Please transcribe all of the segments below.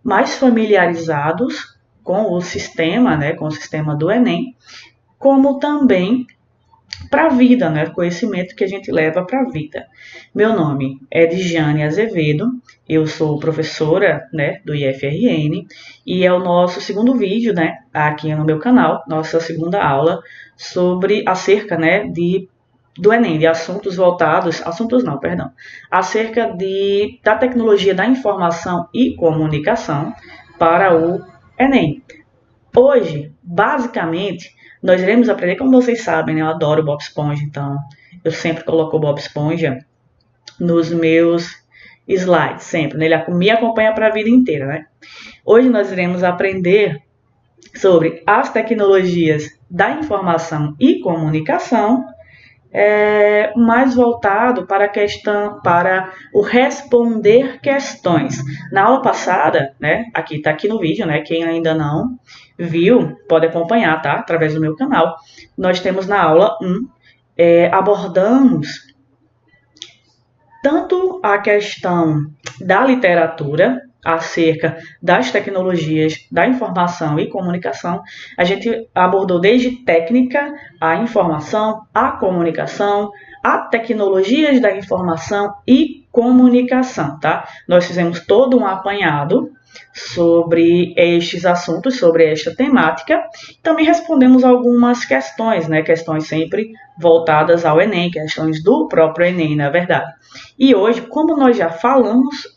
mais familiarizados com o sistema, né, com o sistema do Enem, como também para a vida, né, conhecimento que a gente leva para a vida. Meu nome é Dijane Azevedo, eu sou professora, né, do IFRN, e é o nosso segundo vídeo, né, aqui no meu canal, nossa segunda aula acerca, né, do Enem, de acerca da tecnologia da informação e comunicação para o Enem. Hoje, basicamente, nós iremos aprender, como vocês sabem, né, eu adoro o Bob Esponja, então eu sempre coloco o Bob Esponja nos meus slides, sempre, né, ele me acompanha para a vida inteira, né? Hoje nós iremos aprender sobre as tecnologias da informação e comunicação, mais voltado para a questão, para o responder questões. Na aula passada, né, tá aqui no vídeo, né, quem ainda não viu, pode acompanhar, tá, através do meu canal. Nós temos na aula 1, abordamos tanto a questão da literatura, acerca das tecnologias da informação e comunicação. A gente abordou desde técnica, a informação, a comunicação, a tecnologias da informação e comunicação, tá? Nós fizemos todo um apanhado sobre estes assuntos, sobre esta temática. Também respondemos algumas questões, né? Questões sempre voltadas ao Enem, questões do próprio Enem, na verdade. E hoje, como nós já falamos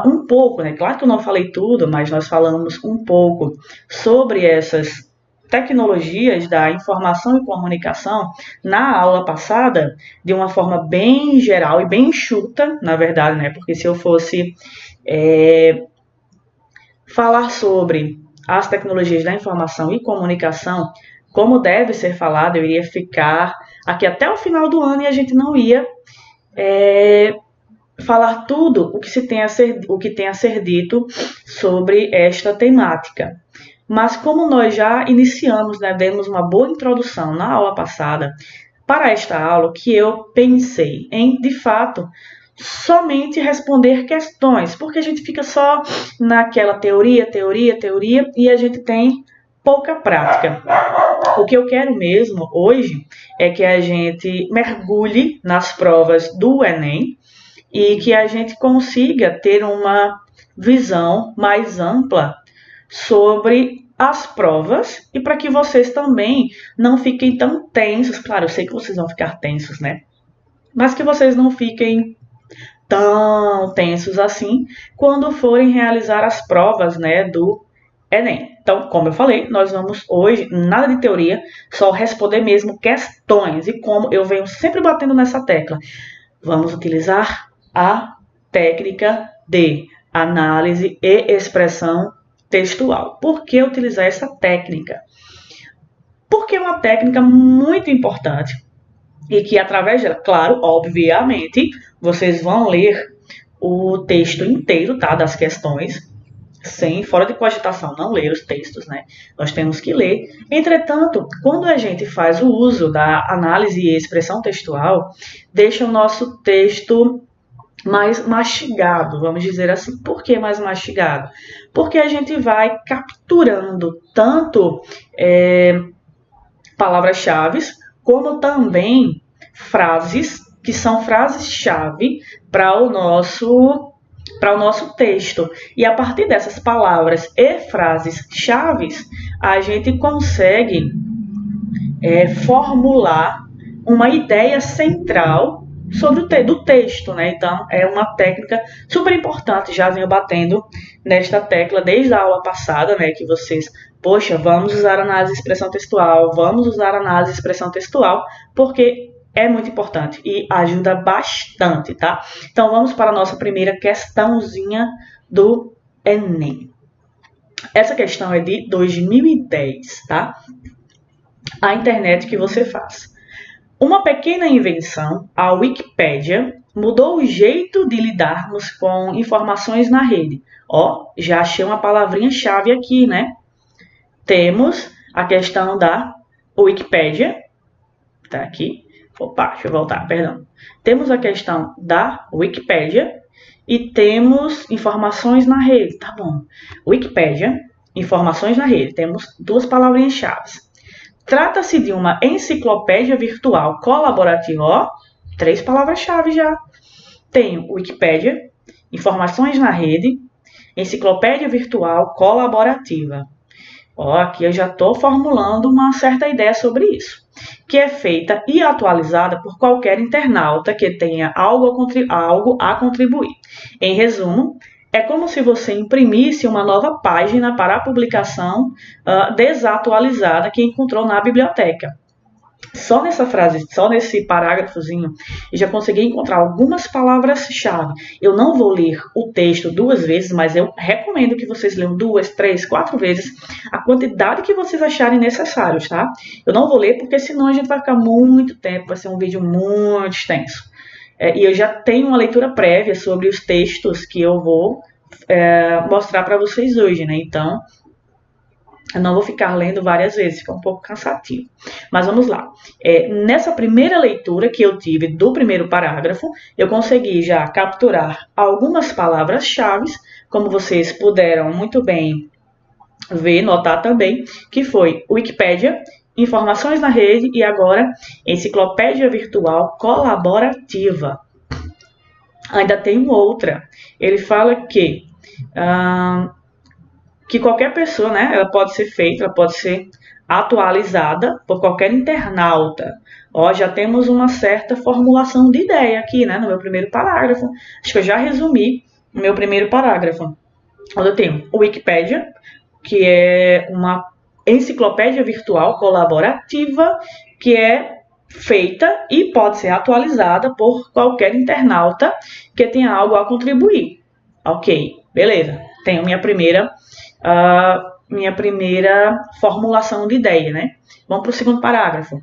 um pouco, né? Claro que eu não falei tudo, mas nós falamos um pouco sobre essas tecnologias da informação e comunicação na aula passada, de uma forma bem geral e bem enxuta, na verdade, né? Porque se eu fosse falar sobre as tecnologias da informação e comunicação, como deve ser falado, eu iria ficar aqui até o final do ano e a gente não ia falar tudo o que tem a ser dito sobre esta temática. Mas como nós já iniciamos, né, demos uma boa introdução na aula passada, para esta aula que eu pensei em, de fato, somente responder questões, porque a gente fica só naquela teoria, e a gente tem pouca prática. O que eu quero mesmo hoje é que a gente mergulhe nas provas do Enem, e que a gente consiga ter uma visão mais ampla sobre as provas e para que vocês também não fiquem tão tensos. Claro, eu sei que vocês vão ficar tensos, né? Mas que vocês não fiquem tão tensos assim quando forem realizar as provas, né, do Enem. Então, como eu falei, nós vamos hoje, nada de teoria, só responder mesmo questões. E como eu venho sempre batendo nessa tecla, vamos utilizar a técnica de análise e expressão textual. Por que utilizar essa técnica? Porque é uma técnica muito importante e que através dela, claro, obviamente, vocês vão ler o texto inteiro, tá, das questões, fora de cogitação, não ler os textos, né? Nós temos que ler. Entretanto, quando a gente faz o uso da análise e expressão textual, deixa o nosso texto mais mastigado, vamos dizer assim. Por que mais mastigado? Porque a gente vai capturando tanto palavras-chave, como também frases, que são frases-chave para o nosso texto. E a partir dessas palavras e frases-chave, a gente consegue formular uma ideia central sobre do texto, né? Então, é uma técnica super importante, já venho batendo nesta tecla desde a aula passada, né? Que vocês, poxa, vamos usar análise e expressão textual, porque é muito importante e ajuda bastante, tá? Então, vamos para a nossa primeira questãozinha do Enem. Essa questão é de 2010, tá? A internet que você faz. Uma pequena invenção, a Wikipédia, mudou o jeito de lidarmos com informações na rede. Ó, já achei uma palavrinha-chave aqui, né? Temos a questão da Wikipédia. Tá aqui. Opa, deixa eu voltar, perdão. Temos a questão da Wikipédia e temos informações na rede. Tá bom. Wikipédia, informações na rede. Temos duas palavrinhas-chave. Trata-se de uma enciclopédia virtual colaborativa. Ó, 3 palavras-chave já. Tenho Wikipédia, informações na rede, enciclopédia virtual colaborativa. Ó, aqui eu já estou formulando uma certa ideia sobre isso, que é feita e atualizada por qualquer internauta que tenha algo a contribuir. Em resumo, é como se você imprimisse uma nova página para a publicação desatualizada que encontrou na biblioteca. Só nessa frase, só nesse parágrafozinho, eu já consegui encontrar algumas palavras-chave. Eu não vou ler o texto 2 vezes, mas eu recomendo que vocês leiam 2, 3, 4 vezes a quantidade que vocês acharem necessários, tá? Eu não vou ler porque senão a gente vai ficar muito tempo, vai ser um vídeo muito extenso. E eu já tenho uma leitura prévia sobre os textos que eu vou mostrar para vocês hoje, né? Então, eu não vou ficar lendo várias vezes, fica um pouco cansativo. Mas vamos lá. Nessa primeira leitura que eu tive do primeiro parágrafo, eu consegui já capturar algumas palavras-chave, como vocês puderam muito bem ver, notar também, que foi Wikipédia, informações na rede e agora enciclopédia virtual colaborativa. Ainda tem outra. Ele fala que qualquer pessoa, né, ela pode ser feita, ela pode ser atualizada por qualquer internauta. Ó, já temos uma certa formulação de ideia aqui, né, no meu primeiro parágrafo. Acho que eu já resumi o meu primeiro parágrafo. Onde eu tenho o Wikipédia, que é uma enciclopédia virtual colaborativa, que é feita e pode ser atualizada por qualquer internauta que tenha algo a contribuir. Ok, beleza. Tenho minha primeira formulação de ideia, né? Vamos para o segundo parágrafo.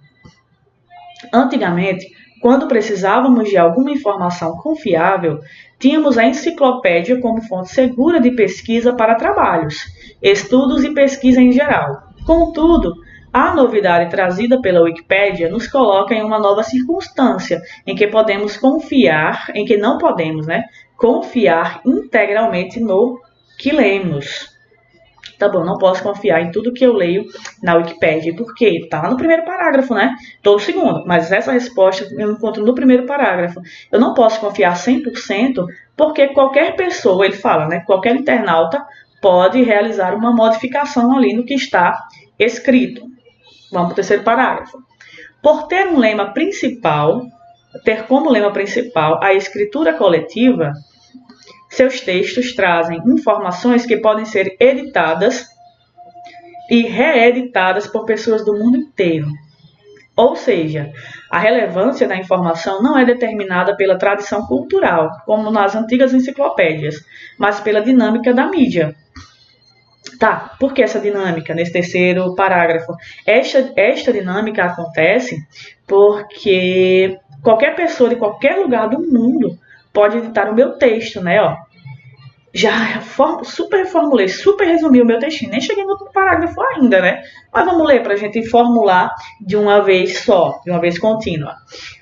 Antigamente, quando precisávamos de alguma informação confiável, tínhamos a enciclopédia como fonte segura de pesquisa para trabalhos, estudos e pesquisa em geral. Contudo, a novidade trazida pela Wikipédia nos coloca em uma nova circunstância, em que não podemos, né, confiar integralmente no que lemos. Tá bom, não posso confiar em tudo que eu leio na Wikipédia, porque tá lá no primeiro parágrafo, né? Tô no segundo, mas essa resposta eu encontro no primeiro parágrafo. Eu não posso confiar 100%, porque qualquer pessoa, ele fala, né? Qualquer internauta pode realizar uma modificação ali no que está escrito. Vamos para o terceiro parágrafo. Por ter como lema principal a escritura coletiva, seus textos trazem informações que podem ser editadas e reeditadas por pessoas do mundo inteiro. Ou seja, a relevância da informação não é determinada pela tradição cultural, como nas antigas enciclopédias, mas pela dinâmica da mídia. Tá, por que essa dinâmica nesse terceiro parágrafo? Esta dinâmica acontece porque qualquer pessoa de qualquer lugar do mundo pode editar o meu texto, né? Ó, já super formulei, super resumi o meu textinho. Nem cheguei no parágrafo ainda, né? Mas vamos ler para a gente formular de uma vez só, de uma vez contínua.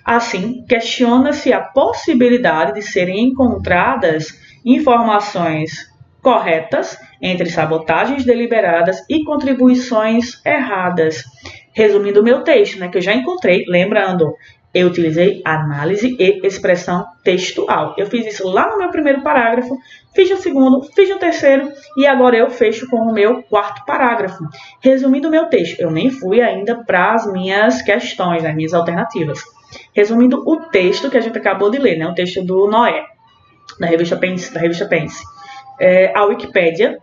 Assim, questiona-se a possibilidade de serem encontradas informações corretas entre sabotagens deliberadas e contribuições erradas. Resumindo o meu texto, né, que eu já encontrei, lembrando, eu utilizei análise e expressão textual. Eu fiz isso lá no meu primeiro parágrafo, fiz no segundo, fiz no terceiro e agora eu fecho com o meu quarto parágrafo. Resumindo o meu texto, eu nem fui ainda para as minhas questões, as minhas alternativas. Resumindo o texto que a gente acabou de ler, né, o texto do Noé, da revista Pense. A Wikipédia,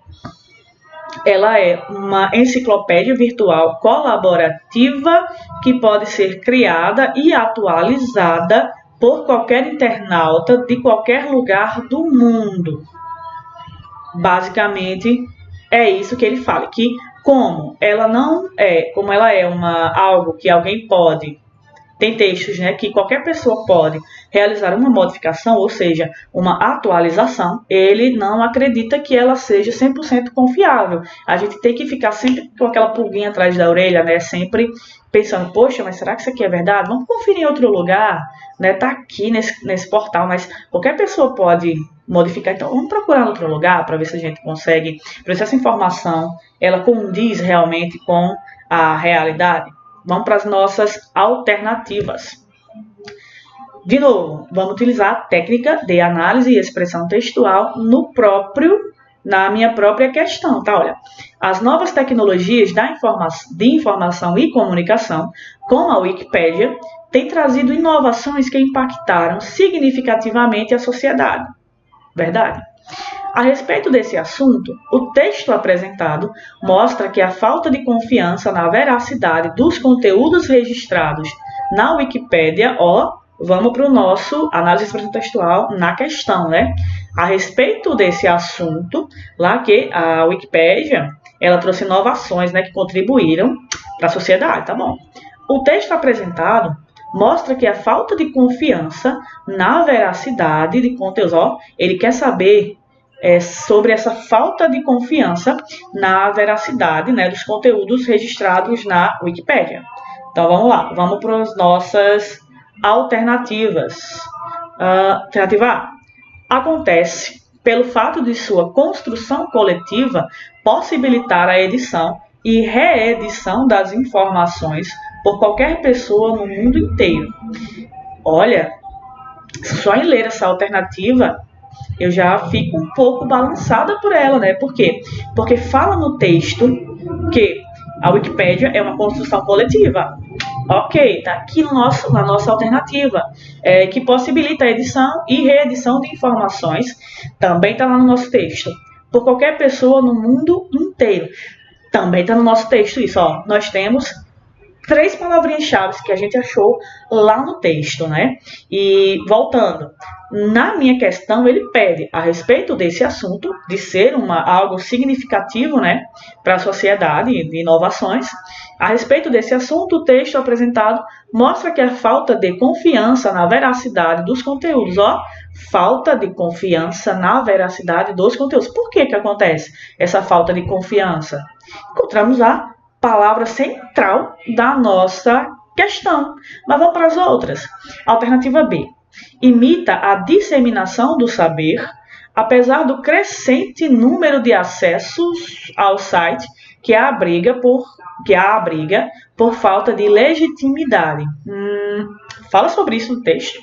ela é uma enciclopédia virtual colaborativa que pode ser criada e atualizada por qualquer internauta de qualquer lugar do mundo. Basicamente, é isso que ele fala, que como ela é algo que alguém pode tem textos, né, que qualquer pessoa pode realizar uma modificação, ou seja, uma atualização, ele não acredita que ela seja 100% confiável. A gente tem que ficar sempre com aquela pulguinha atrás da orelha, né, sempre pensando, poxa, mas será que isso aqui é verdade? Vamos conferir em outro lugar, né, tá aqui nesse portal, mas qualquer pessoa pode modificar, então vamos procurar em outro lugar para ver se a gente consegue, para ver se essa informação ela condiz realmente com a realidade. Vamos para as nossas alternativas. De novo, vamos utilizar a técnica de análise e expressão textual na minha própria questão, tá? Olha, as novas tecnologias de informação e comunicação, como a Wikipédia, têm trazido inovações que impactaram significativamente a sociedade. Verdade? A respeito desse assunto, o texto apresentado mostra que a falta de confiança na veracidade dos conteúdos registrados na Wikipédia, vamos para o nosso análise expressão textual na questão, né? A respeito desse assunto, lá que a Wikipédia, ela trouxe inovações, né, que contribuíram para a sociedade, tá bom? O texto apresentado mostra que a falta de confiança na veracidade de conteúdos, ele quer saber sobre essa falta de confiança na veracidade, né, dos conteúdos registrados na Wikipédia. Então vamos lá, vamos para as nossas alternativas. Alternativa A. Acontece pelo fato de sua construção coletiva possibilitar a edição e reedição das informações por qualquer pessoa no mundo inteiro. Olha, só em ler essa alternativa eu já fico um pouco balançada por ela, né? Por quê? Porque fala no texto que a Wikipédia é uma construção coletiva. Ok, tá aqui na nossa alternativa, que possibilita a edição e reedição de informações. Também está lá no nosso texto. Por qualquer pessoa no mundo inteiro. Também está no nosso texto isso, Nós temos 3 palavrinhas-chave que a gente achou lá no texto, né? E voltando, na minha questão ele pede a respeito desse assunto, de ser algo significativo, né, para a sociedade de inovações. A respeito desse assunto, o texto apresentado mostra que a falta de confiança na veracidade dos conteúdos, falta de confiança na veracidade dos conteúdos. Por que acontece essa falta de confiança? Encontramos a palavra central da nossa questão. Mas vamos para as outras. Alternativa B. Imita a disseminação do saber, apesar do crescente número de acessos ao site que a abriga por falta de legitimidade. Fala sobre isso no texto.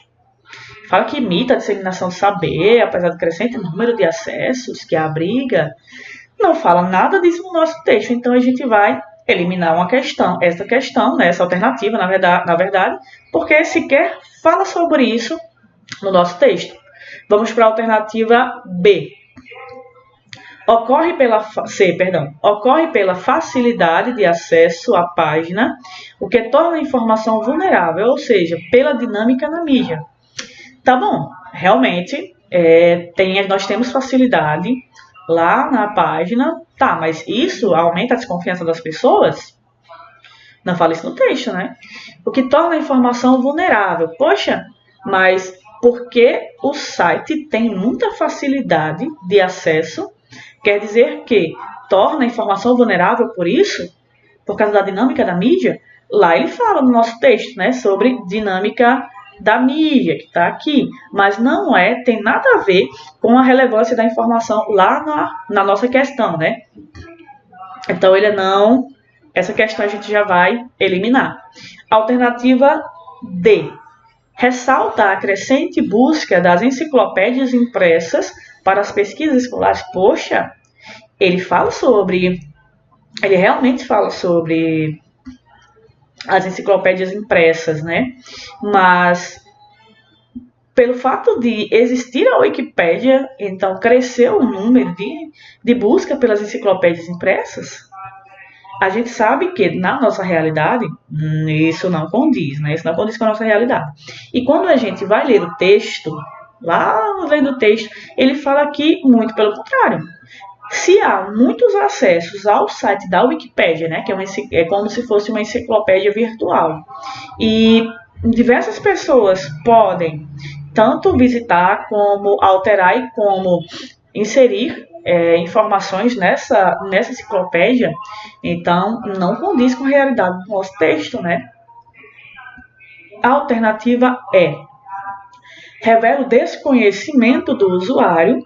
Fala que imita a disseminação do saber, apesar do crescente número de acessos que a abriga. Não fala nada disso no nosso texto, então a gente vai eliminar essa questão, né, essa alternativa, na verdade, porque sequer fala sobre isso no nosso texto. Vamos para a alternativa B. Ocorre pela facilidade de acesso à página, o que torna a informação vulnerável, ou seja, pela dinâmica na mídia. Tá bom, realmente nós temos facilidade lá na página, tá, mas isso aumenta a desconfiança das pessoas? Não fala isso no texto, né? O que torna a informação vulnerável. Poxa, mas porque o site tem muita facilidade de acesso, quer dizer que torna a informação vulnerável por isso? Por causa da dinâmica da mídia? Lá ele fala no nosso texto, né, sobre dinâmica da mídia, que está aqui, mas não tem nada a ver com a relevância da informação lá na nossa questão, né? Então, essa questão a gente já vai eliminar. Alternativa D. Ressalta a crescente busca das enciclopédias impressas para as pesquisas escolares. Poxa, ele realmente fala sobre as enciclopédias impressas, né? Mas pelo fato de existir a Wikipédia, então cresceu o número de busca pelas enciclopédias impressas. A gente sabe que na nossa realidade isso não condiz, né? Isso não condiz com a nossa realidade. E quando a gente vai ler o texto, lá no meio do texto, ele fala aqui muito pelo contrário. Se há muitos acessos ao site da Wikipédia, né, que é como se fosse uma enciclopédia virtual, e diversas pessoas podem tanto visitar, como alterar e como inserir informações nessa enciclopédia, então não condiz com a realidade do nosso texto, né? A alternativa revela o desconhecimento do usuário,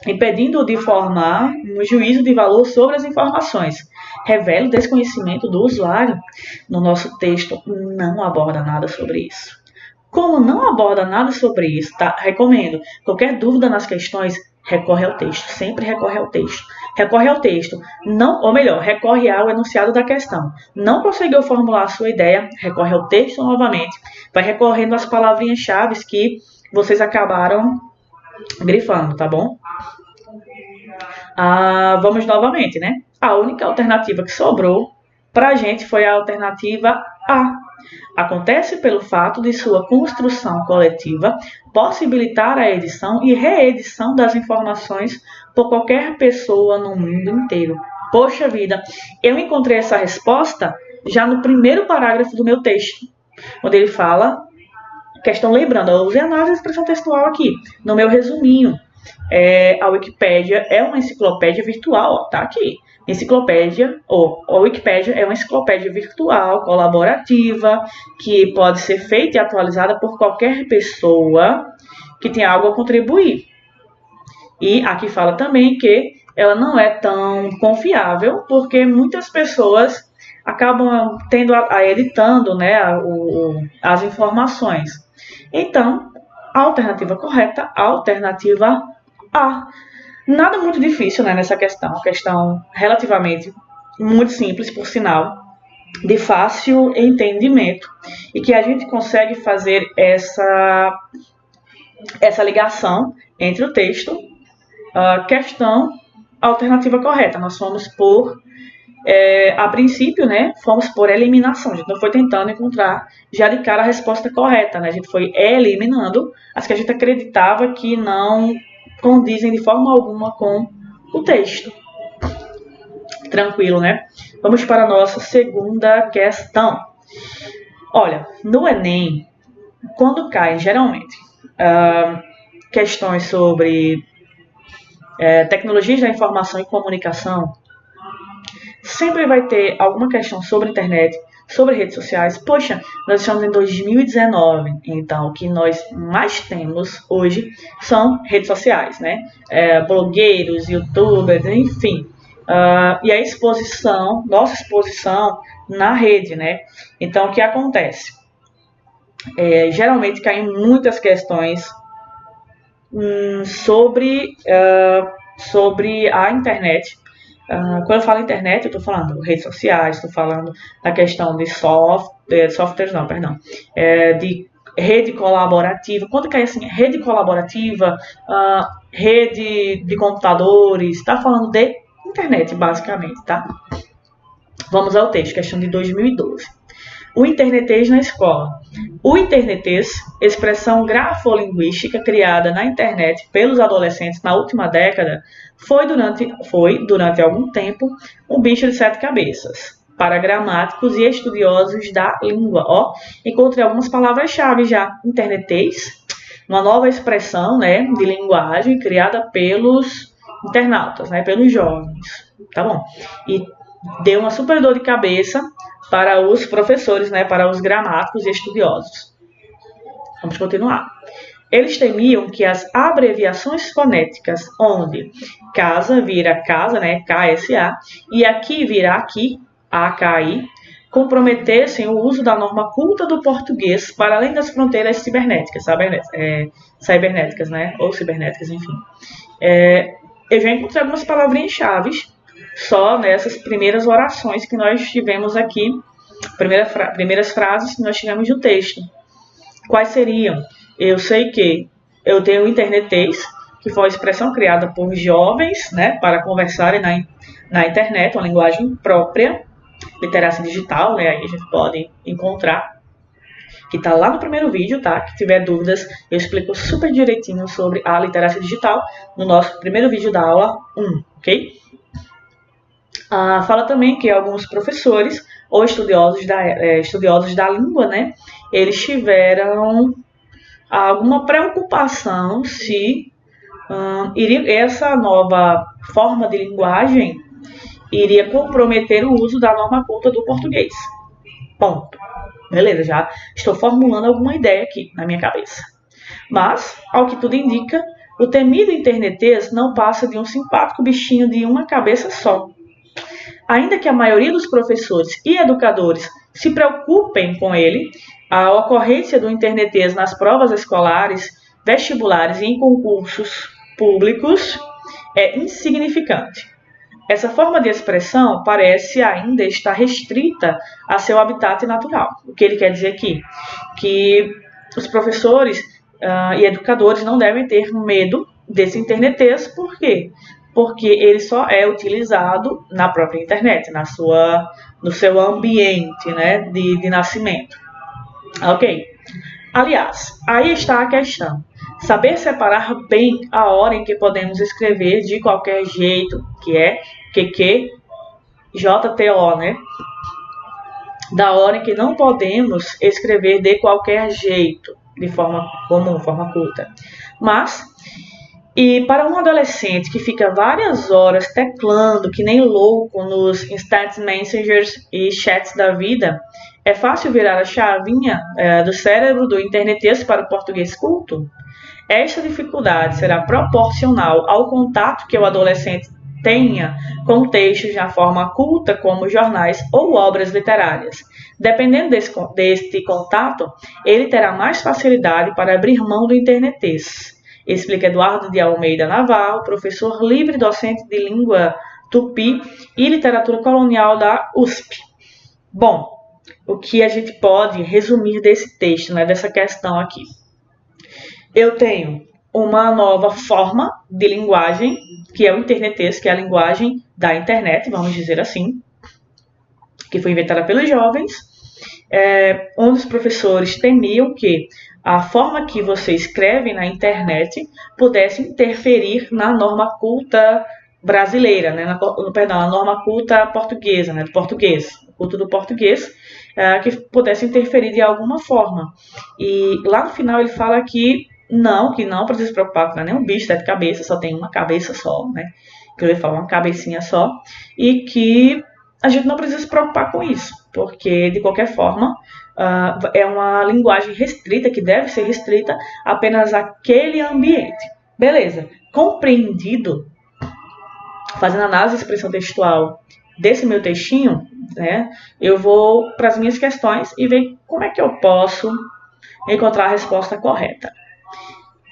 impedindo-o de formar um juízo de valor sobre as informações. Revela o desconhecimento do usuário. No nosso texto não aborda nada sobre isso. Como não aborda nada sobre isso, tá? Recomendo. Qualquer dúvida nas questões, recorre ao texto. Sempre recorre ao texto. Recorre ao texto. Não, ou melhor, recorre ao enunciado da questão. Não conseguiu formular a sua ideia, recorre ao texto novamente. Vai recorrendo às palavrinhas-chave que vocês acabaram grifando, tá bom? Vamos novamente, né? A única alternativa que sobrou para a gente foi a alternativa A. Acontece pelo fato de sua construção coletiva possibilitar a edição e reedição das informações por qualquer pessoa no mundo inteiro. Poxa vida, eu encontrei essa resposta já no primeiro parágrafo do meu texto, onde ele fala, questão lembrando, eu usei análise de expressão textual aqui, no meu resuminho. A Wikipédia é uma enciclopédia virtual, ó, tá aqui. A Wikipédia é uma enciclopédia virtual, colaborativa, que pode ser feita e atualizada por qualquer pessoa que tenha algo a contribuir. E aqui fala também que ela não é tão confiável, porque muitas pessoas acabam editando, né, as informações. Então, a alternativa correta, a alternativa A. Nada muito difícil, né, nessa questão. Questão relativamente muito simples, por sinal, de fácil entendimento. E que a gente consegue fazer essa ligação entre o texto, a questão, a alternativa correta. Nós fomos por, a princípio, né, fomos por eliminação. A gente não foi tentando encontrar já de cara a resposta correta, né? A gente foi eliminando as que a gente acreditava que não condizem de forma alguma com o texto. Tranquilo, né? Vamos para a nossa segunda questão. Olha, no Enem, quando cai, geralmente, questões sobre tecnologias da informação e comunicação, sempre vai ter alguma questão sobre internet, sobre redes sociais. Poxa, nós estamos em 2019, então o que nós mais temos hoje são redes sociais, né? Blogueiros, youtubers, enfim. E a exposição, nossa exposição na rede, né? Então, o que acontece? Geralmente caem muitas questões sobre a internet. Quando eu falo internet, eu estou falando redes sociais, estou falando da questão de softwares, não, perdão, de rede colaborativa. Quando cai assim, rede colaborativa, rede de computadores, está falando de internet, basicamente, tá? Vamos ao texto, questão de 2012. O internetês na escola. O internetês, expressão grafolinguística criada na internet pelos adolescentes na última década, foi durante algum tempo um bicho de 7 cabeças. Para gramáticos e estudiosos da língua. Encontrei algumas palavras-chave já. Internetês, uma nova expressão, né, de linguagem criada pelos internautas, né, pelos jovens. Tá bom? E deu uma super dor de cabeça para os professores, né, para os gramáticos e estudiosos. Vamos continuar. Eles temiam que as abreviações fonéticas, onde casa vira casa, né, KSA, e aqui vira aqui, AKI, comprometessem o uso da norma culta do português para além das fronteiras cibernéticas, né, ou cibernéticas, enfim. Eu já encontrei algumas palavrinhas-chave só nessas primeiras orações que nós tivemos aqui, primeiras frases que nós tivemos no texto. Quais seriam? Eu sei que eu tenho o internetês, que foi uma expressão criada por jovens, né, para conversarem na internet, uma linguagem própria, literacia digital, né, aí a gente pode encontrar, que está lá no primeiro vídeo, tá? Que tiver dúvidas, eu explico super direitinho sobre a literacia digital no nosso primeiro vídeo da aula 1, ok? Fala também que alguns professores ou estudiosos da língua, né, eles tiveram alguma preocupação se essa nova forma de linguagem iria comprometer o uso da norma culta do português. Ponto. Beleza, já estou formulando alguma ideia aqui na minha cabeça. Mas, ao que tudo indica, o temido internetês não passa de um simpático bichinho de uma cabeça só. Ainda que a maioria dos professores e educadores se preocupem com ele, a ocorrência do internetês nas provas escolares, vestibulares e em concursos públicos é insignificante. Essa forma de expressão parece ainda estar restrita a seu habitat natural. O que ele quer dizer aqui? Que os professores e educadores não devem ter medo desse internetês. Por quê? Porque ele só é utilizado na própria internet, no seu ambiente, né, de nascimento. Ok? Aliás, aí está a questão. Saber separar bem a hora em que podemos escrever de qualquer jeito, que é JTO, né? Da hora em que não podemos escrever de qualquer jeito, de forma comum, forma culta. E para um adolescente que fica várias horas teclando que nem louco nos instant messengers e chats da vida, é fácil virar a chavinha do cérebro do internetês para o português culto? Esta dificuldade será proporcional ao contato que o adolescente tenha com textos na forma culta, como jornais ou obras literárias. Dependendo deste contato, ele terá mais facilidade para abrir mão do internetês. Explica Eduardo de Almeida Navarro, professor livre docente de língua tupi e literatura colonial da USP. Bom, o que a gente pode resumir desse texto, né, dessa questão aqui? Eu tenho uma nova forma de linguagem, que é o internetês, que é a linguagem da internet, vamos dizer assim, que foi inventada pelos jovens, onde os professores temiam que a forma que você escreve na internet pudesse interferir na norma culta brasileira, né? Na norma culta portuguesa, né? Culto do português, que pudesse interferir de alguma forma. E lá no final ele fala que não precisa se preocupar, não é nem um bicho, de cabeça, só tem uma cabeça só, né? Que ele fala uma cabecinha só, e que a gente não precisa se preocupar com isso, porque de qualquer forma é uma linguagem restrita, que deve ser restrita apenas àquele ambiente. Beleza, compreendido, fazendo análise de expressão textual desse meu textinho, né, eu vou para as minhas questões e ver como é que eu posso encontrar a resposta correta.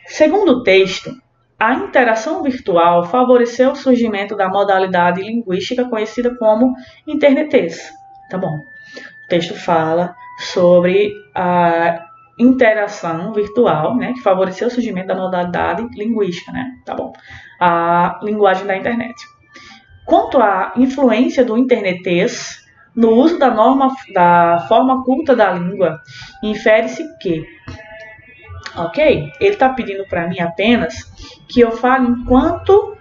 Segundo o texto, a interação virtual favoreceu o surgimento da modalidade linguística conhecida como internetês. Tá bom. O texto fala sobre a interação virtual, né, que favoreceu o surgimento da modalidade linguística, né? Tá bom. A linguagem da internet. Quanto à influência do internetês no uso da forma culta da língua, infere-se que, ok, ele está pedindo para mim apenas que eu fale enquanto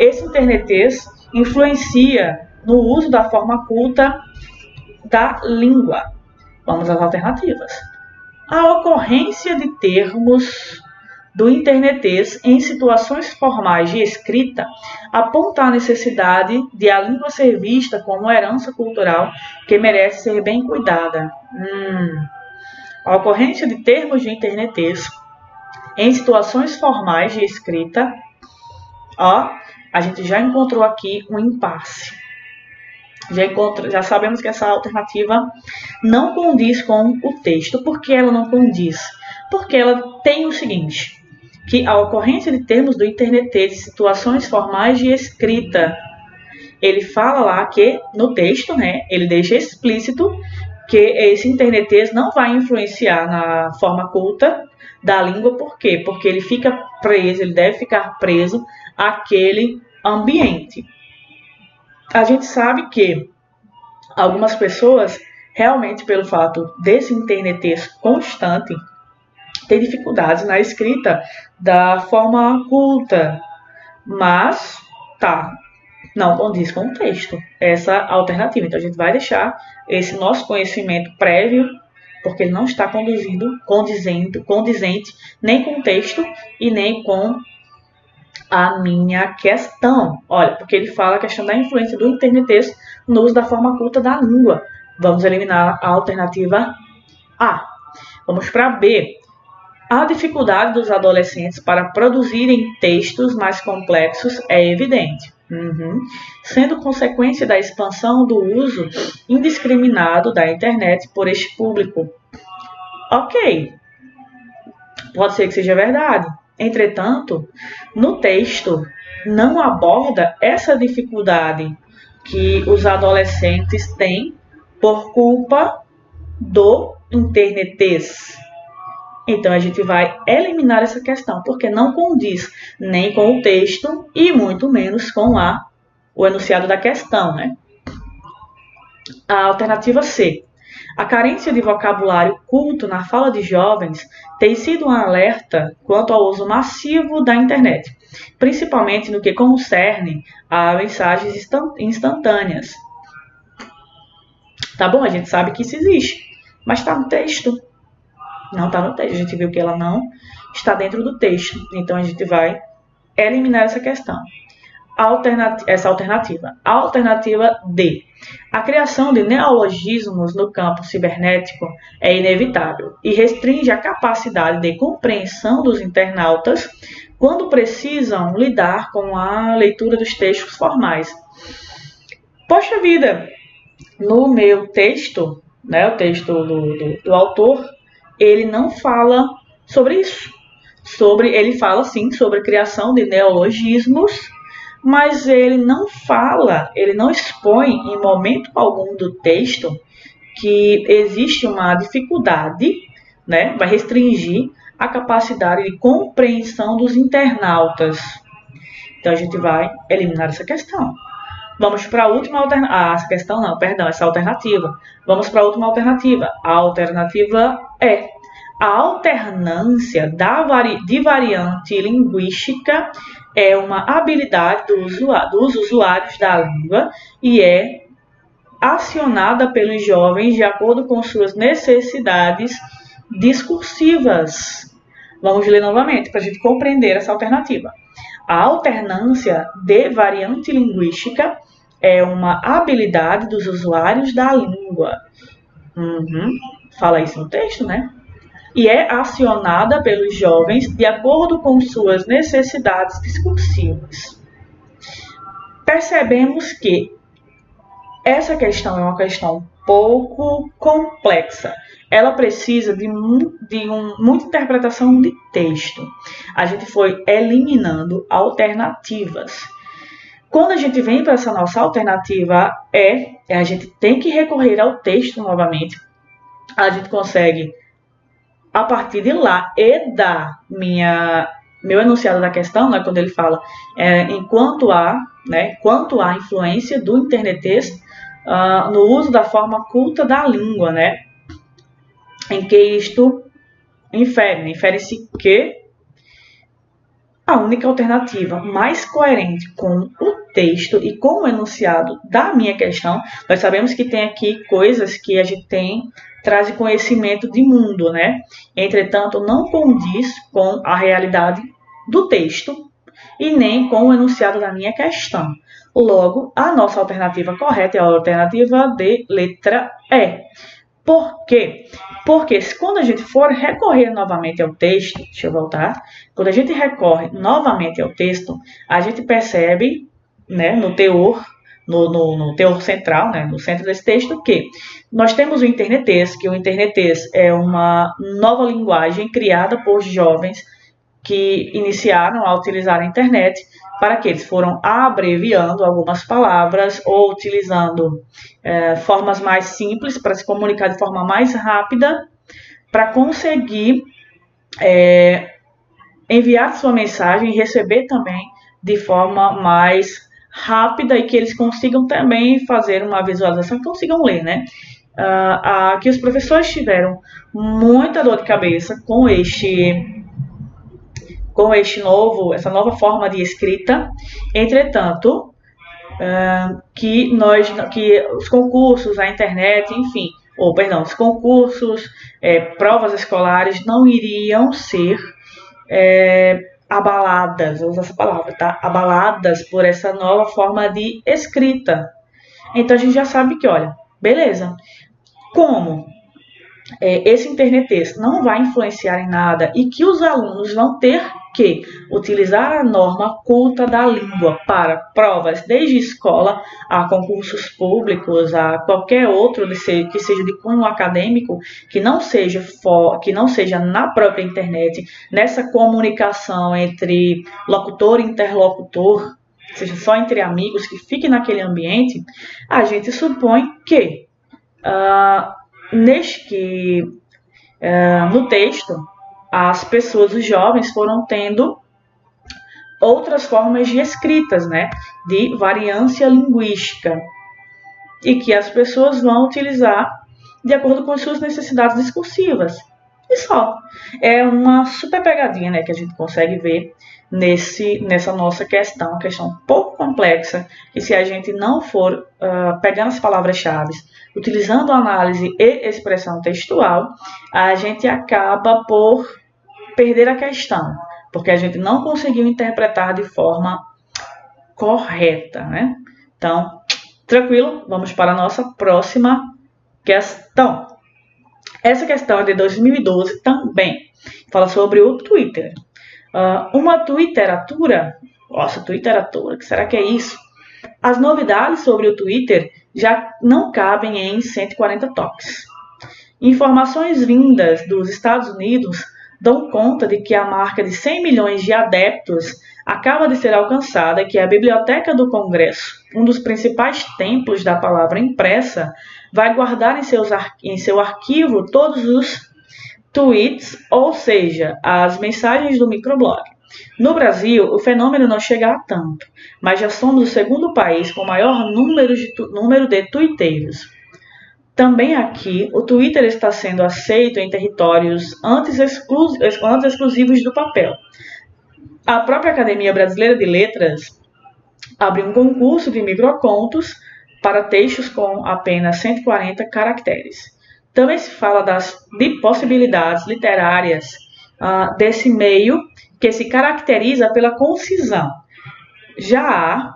esse internetês influencia no uso da forma culta da língua. Vamos às alternativas. A ocorrência de termos do internetês em situações formais de escrita aponta a necessidade de a língua ser vista como herança cultural que merece ser bem cuidada. A ocorrência de termos de internetês em situações formais de escrita, a gente já encontrou aqui um impasse. Já sabemos que essa alternativa não condiz com o texto. Por que ela não condiz? Porque ela tem o seguinte, que a ocorrência de termos do internetês em situações formais de escrita, ele fala lá que, no texto, né, ele deixa explícito que esse internetês não vai influenciar na forma culta da língua. Por quê? Porque ele fica preso, ele deve ficar preso àquele ambiente. A gente sabe que algumas pessoas, realmente pelo fato desse internetês constante, têm dificuldades na escrita da forma culta, mas não condiz com o texto, essa alternativa. Então a gente vai deixar esse nosso conhecimento prévio porque ele não está condizente nem com o texto e nem com a minha questão. Olha, porque ele fala a questão da influência do internetês no uso da forma culta da língua. Vamos eliminar a alternativa A. Vamos para B. A dificuldade dos adolescentes para produzirem textos mais complexos é evidente. Sendo consequência da expansão do uso indiscriminado da internet por este público. Ok, pode ser que seja verdade. Entretanto, no texto não aborda essa dificuldade que os adolescentes têm por culpa do internetês. Então, a gente vai eliminar essa questão, porque não condiz nem com o texto e muito menos com o enunciado da questão, né? A alternativa C. A carência de vocabulário culto na fala de jovens tem sido um alerta quanto ao uso massivo da internet, principalmente no que concerne a mensagens instantâneas. Tá bom, a gente sabe que isso existe, mas está no texto. Não está no texto. A gente viu que ela não está dentro do texto. Então, a gente vai eliminar essa questão. Essa alternativa. A alternativa D. A criação de neologismos no campo cibernético é inevitável e restringe a capacidade de compreensão dos internautas quando precisam lidar com a leitura dos textos formais. Poxa vida! No meu texto, né, o texto do autor, ele não fala sobre isso. Ele fala, sim, sobre a criação de neologismos, mas ele não expõe em momento algum do texto que existe uma dificuldade, né, vai restringir a capacidade de compreensão dos internautas. Então, a gente vai eliminar essa questão. Vamos para a última alternativa. Essa alternativa. Vamos para a última alternativa. A alternativa é a alternância de variante linguística é uma habilidade dos usuários da língua e é acionada pelos jovens de acordo com suas necessidades discursivas. Vamos ler novamente para a gente compreender essa alternativa. A alternância de variante linguística é uma habilidade dos usuários da língua. Fala isso no texto, né? E é acionada pelos jovens de acordo com suas necessidades discursivas. Percebemos que essa questão é uma questão um pouco complexa. Ela precisa de muita interpretação de texto. A gente foi eliminando alternativas. Quando a gente vem para essa nossa alternativa a gente tem que recorrer ao texto novamente. A gente consegue, a partir de lá e da meu enunciado da questão, né, quando ele fala quanto à influência do internetês no uso da forma culta da língua, né, em que isto infere-se que a única alternativa mais coerente com o texto e com o enunciado da minha questão, nós sabemos que tem aqui coisas que a gente traz conhecimento de mundo, né? Entretanto, não condiz com a realidade do texto e nem com o enunciado da minha questão. Logo, a nossa alternativa correta é a alternativa de letra E. Por quê? Porque quando a gente for recorrer novamente ao texto, deixa eu voltar, quando a gente recorre novamente ao texto, a gente percebe, né, no teor central, né, no centro desse texto, que nós temos o internetês, que o internetês é uma nova linguagem criada por jovens que iniciaram a utilizar a internet para que eles foram abreviando algumas palavras ou utilizando formas mais simples para se comunicar de forma mais rápida para conseguir enviar sua mensagem e receber também de forma mais rápida e que eles consigam também fazer uma visualização e consigam ler, né? Que os professores tiveram muita dor de cabeça com essa nova forma de escrita. Entretanto, que os concursos, a internet, enfim, os concursos, provas escolares não iriam ser abaladas, vou usar essa palavra, tá? Abaladas por essa nova forma de escrita. Então a gente já sabe que, olha, beleza, como esse internetexto não vai influenciar em nada e que os alunos vão ter que utilizar a norma culta da língua para provas, desde escola a concursos públicos, a qualquer outro que seja de cunho acadêmico, que não seja na própria internet, nessa comunicação entre locutor e interlocutor, seja só entre amigos, que fique naquele ambiente, a gente supõe que no texto, as pessoas, os jovens, foram tendo outras formas de escritas, né, de variância linguística, e que as pessoas vão utilizar de acordo com as suas necessidades discursivas. E só. É uma super pegadinha, né, que a gente consegue ver nessa nossa questão, uma questão um pouco complexa, e se a gente não for pegando as palavras-chave, utilizando análise e expressão textual, a gente acaba por perder a questão, porque a gente não conseguiu interpretar de forma correta, né? Então, tranquilo, vamos para a nossa próxima questão. Essa questão é de 2012 também, fala sobre o Twitter. Uma twitteratura? Nossa, twitteratura, o que será que é isso? As novidades sobre o Twitter já não cabem em 140 toques. Informações vindas dos Estados Unidos dão conta de que a marca de 100 milhões de adeptos acaba de ser alcançada e que a Biblioteca do Congresso, um dos principais templos da palavra impressa, vai guardar em seu arquivo todos os tweets, ou seja, as mensagens do microblog. No Brasil, o fenômeno não chega a tanto, mas já somos o segundo país com maior número de tuiteiros. Também aqui, o Twitter está sendo aceito em territórios antes exclusivos do papel. A própria Academia Brasileira de Letras abriu um concurso de microcontos para textos com apenas 140 caracteres. Também se fala de possibilidades literárias desse meio, que se caracteriza pela concisão. Já há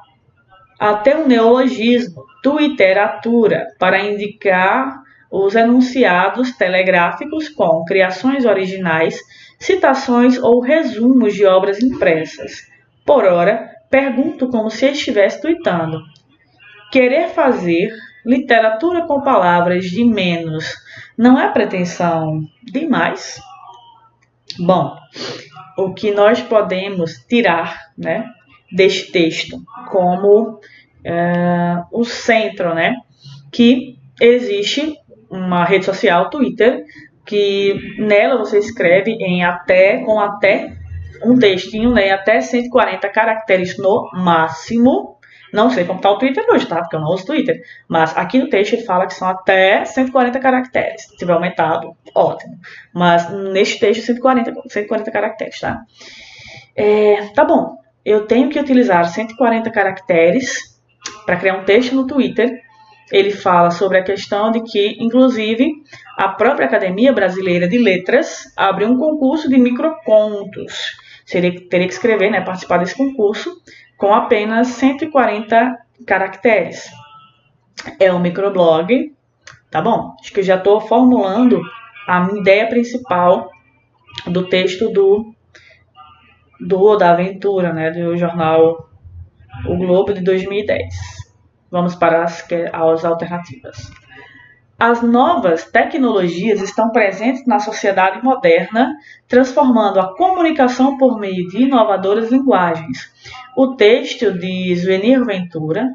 até um neologismo, twitteratura, para indicar os enunciados telegráficos com criações originais, citações ou resumos de obras impressas. Por ora, pergunto como se estivesse tweetando. Querer fazer literatura com palavras de menos não é pretensão demais? Bom, o que nós podemos tirar, né, deste texto como o centro, né, que existe uma rede social, Twitter, que nela você escreve com até um textinho, né, até 140 caracteres no máximo. Não sei como está o Twitter hoje, tá? Porque eu não uso Twitter. Mas aqui no texto ele fala que são até 140 caracteres. Se tiver aumentado, ótimo. Mas neste texto, 140 caracteres, tá? Tá bom. Eu tenho que utilizar 140 caracteres para criar um texto no Twitter. Ele fala sobre a questão de que, inclusive, a própria Academia Brasileira de Letras abriu um concurso de microcontos. Teria que escrever, né, participar desse concurso com apenas 140 caracteres. É um microblog, tá bom? Acho que eu já estou formulando a minha ideia principal do texto da aventura, né, do jornal O Globo de 2010. Vamos para as alternativas. As novas tecnologias estão presentes na sociedade moderna, transformando a comunicação por meio de inovadoras linguagens. O texto de Zuenir Ventura,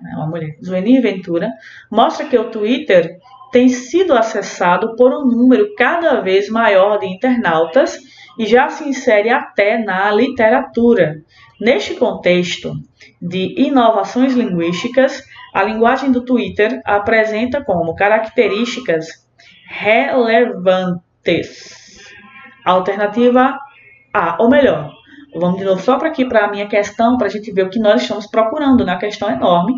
Zuenir Ventura, mostra que o Twitter tem sido acessado por um número cada vez maior de internautas e já se insere até na literatura. Neste contexto de inovações linguísticas, a linguagem do Twitter apresenta como características relevantes. Alternativa A, ou melhor, vamos de novo só para aqui para a minha questão, para a gente ver o que nós estamos procurando, né? A questão é enorme,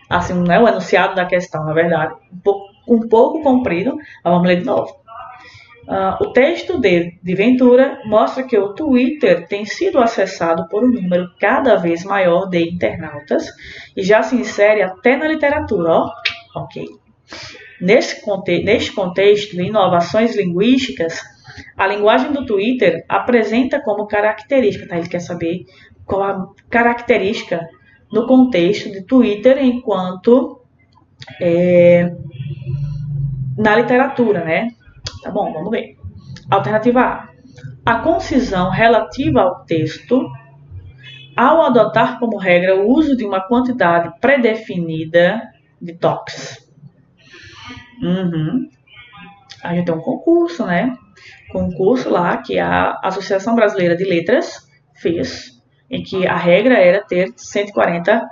assim, né? O enunciado da questão, na verdade, um pouco um pouco comprido. Vamos ler de novo. O texto de Ventura mostra que o Twitter tem sido acessado por um número cada vez maior de internautas e já se insere até na literatura. Ok. Neste contexto de inovações linguísticas, a linguagem do Twitter apresenta como característica, tá? Ele quer saber qual a característica no contexto de Twitter enquanto na literatura, né? Tá bom, vamos ver. Alternativa A. A concisão relativa ao texto, ao adotar como regra o uso de uma quantidade pré-definida de toques. A gente tem um concurso, né? Concurso lá que a Associação Brasileira de Letras fez, em que a regra era ter 140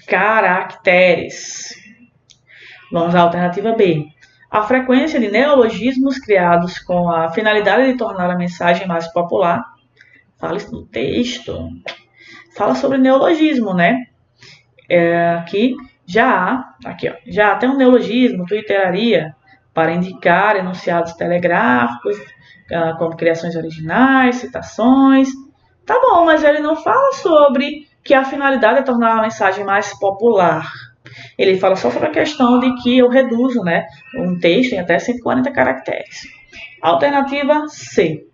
caracteres. Vamos à alternativa B. A frequência de neologismos criados com a finalidade de tornar a mensagem mais popular. Fala isso no texto. Fala sobre neologismo, né? Aqui já há até um neologismo, twitteraria, para indicar enunciados telegráficos, como criações originais, citações. Tá bom, mas ele não fala sobre que a finalidade é tornar a mensagem mais popular. Ele fala só sobre a questão de que eu reduzo, né, um texto em até 140 caracteres. Alternativa C.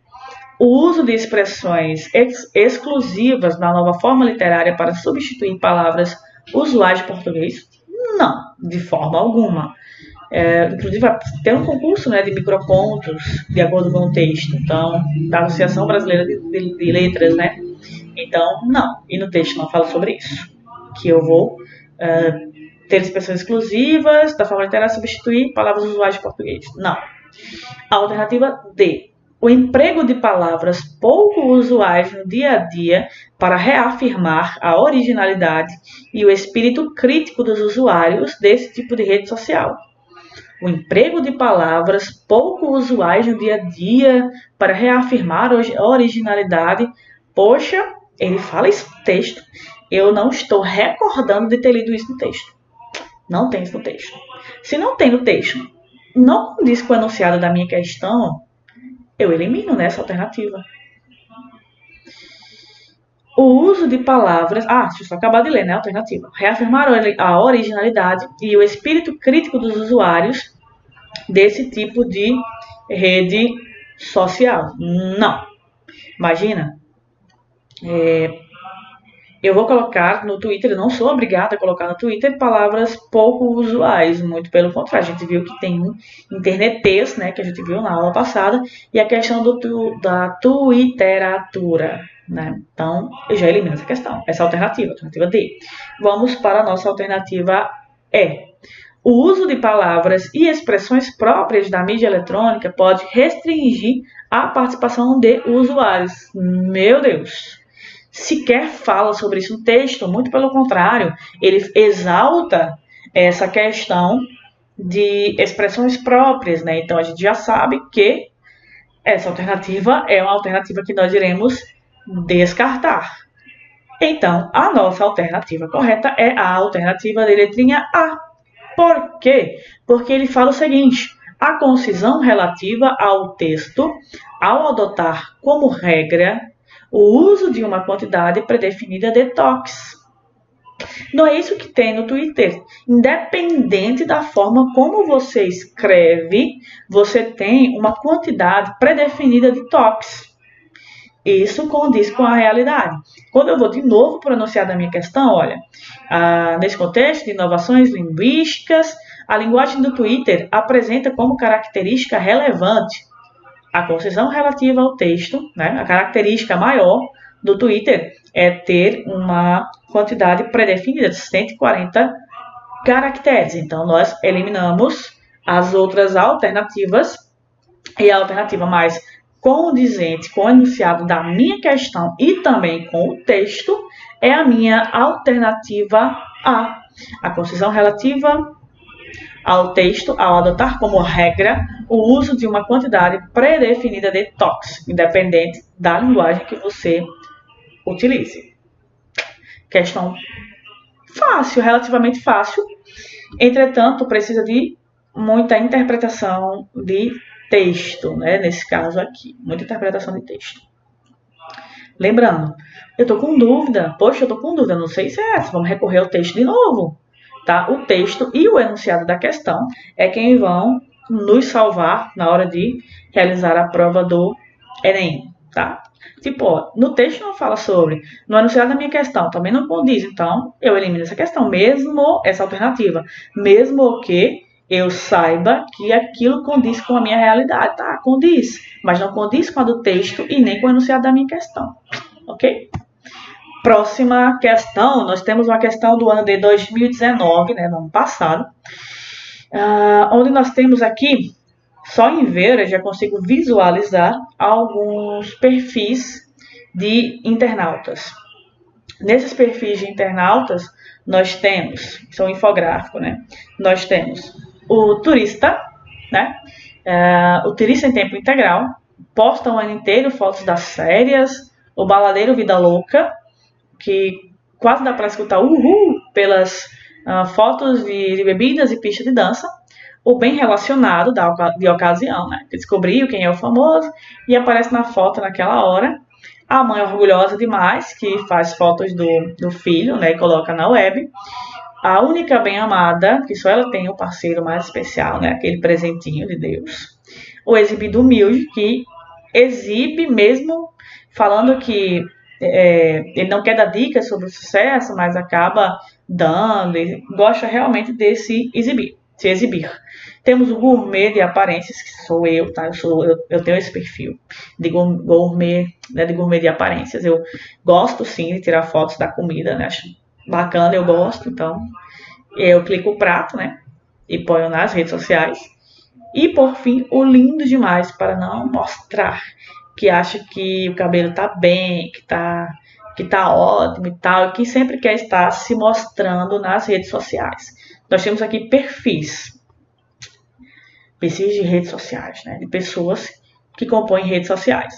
O uso de expressões exclusivas na nova forma literária para substituir palavras usuais de português? Não, de forma alguma. Inclusive, tem um concurso, né, de microcontos, de acordo com o texto, então, da Associação Brasileira de Letras, né? Então, não. E no texto não fala sobre isso. Que eu vou ter expressões exclusivas da forma literária substituir palavras usuais de português. Não. Alternativa D. O emprego de palavras pouco usuais no dia a dia para reafirmar a originalidade e o espírito crítico dos usuários desse tipo de rede social. O emprego de palavras pouco usuais no dia a dia para reafirmar a originalidade. Poxa, ele fala isso no texto. Eu não estou recordando de ter lido isso no texto. Não tem isso no texto. Se não tem no texto, não condiz com o enunciado da minha questão, eu elimino nessa alternativa. O uso de palavras... deixa eu só acabar de ler, né? Alternativa. Reafirmar a originalidade e o espírito crítico dos usuários desse tipo de rede social. Não. Imagina. Eu vou colocar no Twitter, eu não sou obrigada a colocar no Twitter palavras pouco usuais, muito pelo contrário. A gente viu que tem internetês, né, que a gente viu na aula passada, e a questão da twitteratura, né? Então, eu já elimino essa questão, essa alternativa D. Vamos para a nossa alternativa E. O uso de palavras e expressões próprias da mídia eletrônica pode restringir a participação de usuários. Meu Deus! Sequer fala sobre isso no texto, muito pelo contrário, ele exalta essa questão de expressões próprias, né? Então a gente já sabe que essa alternativa é uma alternativa que nós iremos descartar. Então, a nossa alternativa correta é a alternativa de letrinha A. Por quê? Porque ele fala o seguinte: a concisão relativa ao texto, ao adotar como regra o uso de uma quantidade predefinida de toques. Não é isso que tem no Twitter. Independente da forma como você escreve, você tem uma quantidade predefinida de toques. Isso condiz com a realidade. Quando eu vou de novo pronunciar da minha questão, olha, nesse contexto de inovações linguísticas, a linguagem do Twitter apresenta como característica relevante a concisão relativa ao texto, né? A característica maior do Twitter é ter uma quantidade pré-definida de 140 caracteres. Então, nós eliminamos as outras alternativas e a alternativa mais condizente com o enunciado da minha questão e também com o texto é a minha alternativa A. A concisão relativa ao texto, ao adotar como regra o uso de uma quantidade pré-definida de toques, independente da linguagem que você utilize. Questão fácil, relativamente fácil. Entretanto, precisa de muita interpretação de texto, né? Nesse caso aqui, muita interpretação de texto. Lembrando, eu tô com dúvida, poxa, eu tô com dúvida, não sei se é essa, vamos recorrer ao texto de novo, tá? O texto e o enunciado da questão é quem vão nos salvar na hora de realizar a prova do Enem, tá? Tipo, ó, no texto não fala sobre, no enunciado da minha questão também não condiz, então eu elimino essa questão, mesmo essa alternativa, mesmo que eu saiba que aquilo condiz com a minha realidade, tá? Condiz, mas não condiz com a do texto e nem com o enunciado da minha questão, ok? Próxima questão, nós temos uma questão do ano de 2019, né, no ano passado, onde nós temos aqui, só em ver eu já consigo visualizar alguns perfis de internautas. Nesses perfis de internautas, nós temos, são infográfico, né? Nós temos o turista, né? O turista em tempo integral, posta o ano inteiro fotos das férias, o baladeiro Vida Louca, que quase dá para escutar uhul pelas fotos de bebidas e pista de dança, o bem relacionado de ocasião, né? Que descobriu quem é o famoso e aparece na foto naquela hora. A mãe orgulhosa demais, que faz fotos do filho, né? E coloca na web. A única bem-amada, que só ela tem o parceiro mais especial, né? Aquele presentinho de Deus. O exibido humilde, que exibe mesmo falando que ele não quer dar dicas sobre o sucesso, mas acaba dando, e gosta realmente de se exibir. Temos o gourmet de aparências, que sou eu, tá? Eu tenho esse perfil de gourmet, né, de gourmet de aparências. Eu gosto sim de tirar fotos da comida, né? Acho bacana, eu gosto, então eu clico o prato, né? E ponho nas redes sociais. E por fim, o lindo demais para não mostrar que acha que o cabelo tá bem, que tá ótimo e tal, e que sempre quer estar se mostrando nas redes sociais. Nós temos aqui perfis de redes sociais, né? De pessoas que compõem redes sociais.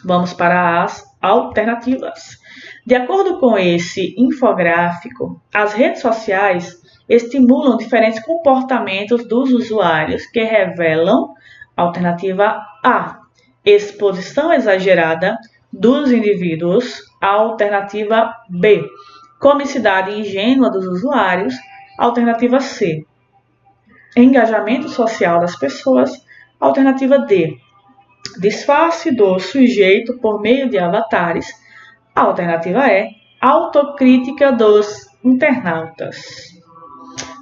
Vamos para as alternativas. De acordo com esse infográfico, as redes sociais estimulam diferentes comportamentos dos usuários que revelam alternativa A, exposição exagerada dos indivíduos, alternativa B, comicidade ingênua dos usuários, alternativa C, engajamento social das pessoas, alternativa D, disfarce do sujeito por meio de avatares, alternativa E, autocrítica dos internautas.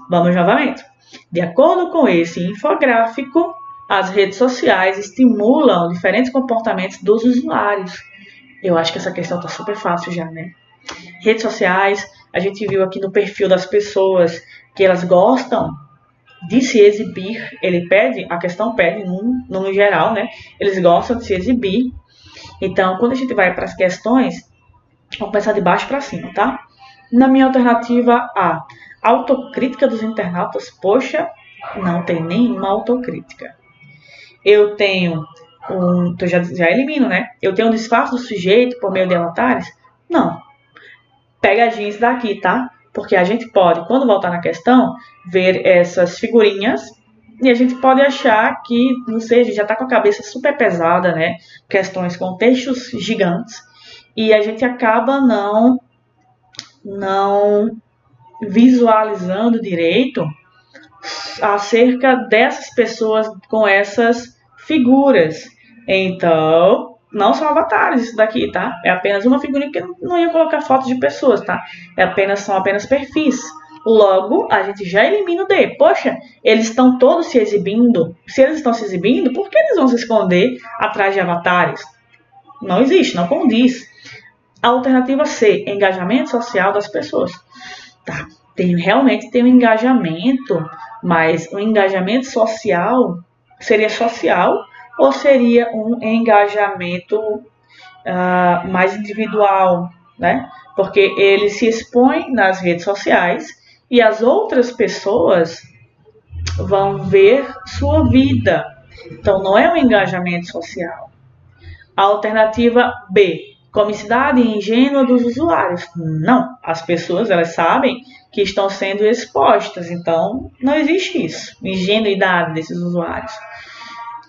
Vamos novamente. De acordo com esse infográfico, as redes sociais estimulam diferentes comportamentos dos usuários. Eu acho que essa questão está super fácil já, né? Redes sociais, a gente viu aqui no perfil das pessoas que elas gostam de se exibir. A questão pede no geral, né? Eles gostam de se exibir. Então, quando a gente vai para as questões, vamos começar de baixo para cima, tá? Na minha alternativa A, autocrítica dos internautas, poxa, não tem nenhuma autocrítica. Eu tenho então já elimino, né? Eu tenho um disfarce do sujeito por meio de avatares? Não. Pegadinha isso daqui, tá? Porque a gente pode, quando voltar na questão, ver essas figurinhas e a gente pode achar que, não sei, a gente já tá com a cabeça super pesada, né? Questões com textos gigantes e a gente acaba não visualizando direito acerca dessas pessoas com essas figuras. Então, não são avatares isso daqui, tá? É apenas uma figurinha que não ia colocar fotos de pessoas, tá? São apenas perfis. Logo, a gente já elimina o D. Poxa, eles estão todos se exibindo. Se eles estão se exibindo, por que eles vão se esconder atrás de avatares? Não existe, não condiz. A alternativa C, engajamento social das pessoas. Tá, realmente tem um engajamento, mas o engajamento social seria social ou seria um engajamento mais individual, né? Porque ele se expõe nas redes sociais e as outras pessoas vão ver sua vida. Então, não é um engajamento social. A alternativa B, comicidade ingênua dos usuários. Não, as pessoas, elas sabem que estão sendo expostas. Então, não existe isso, ingenuidade desses usuários.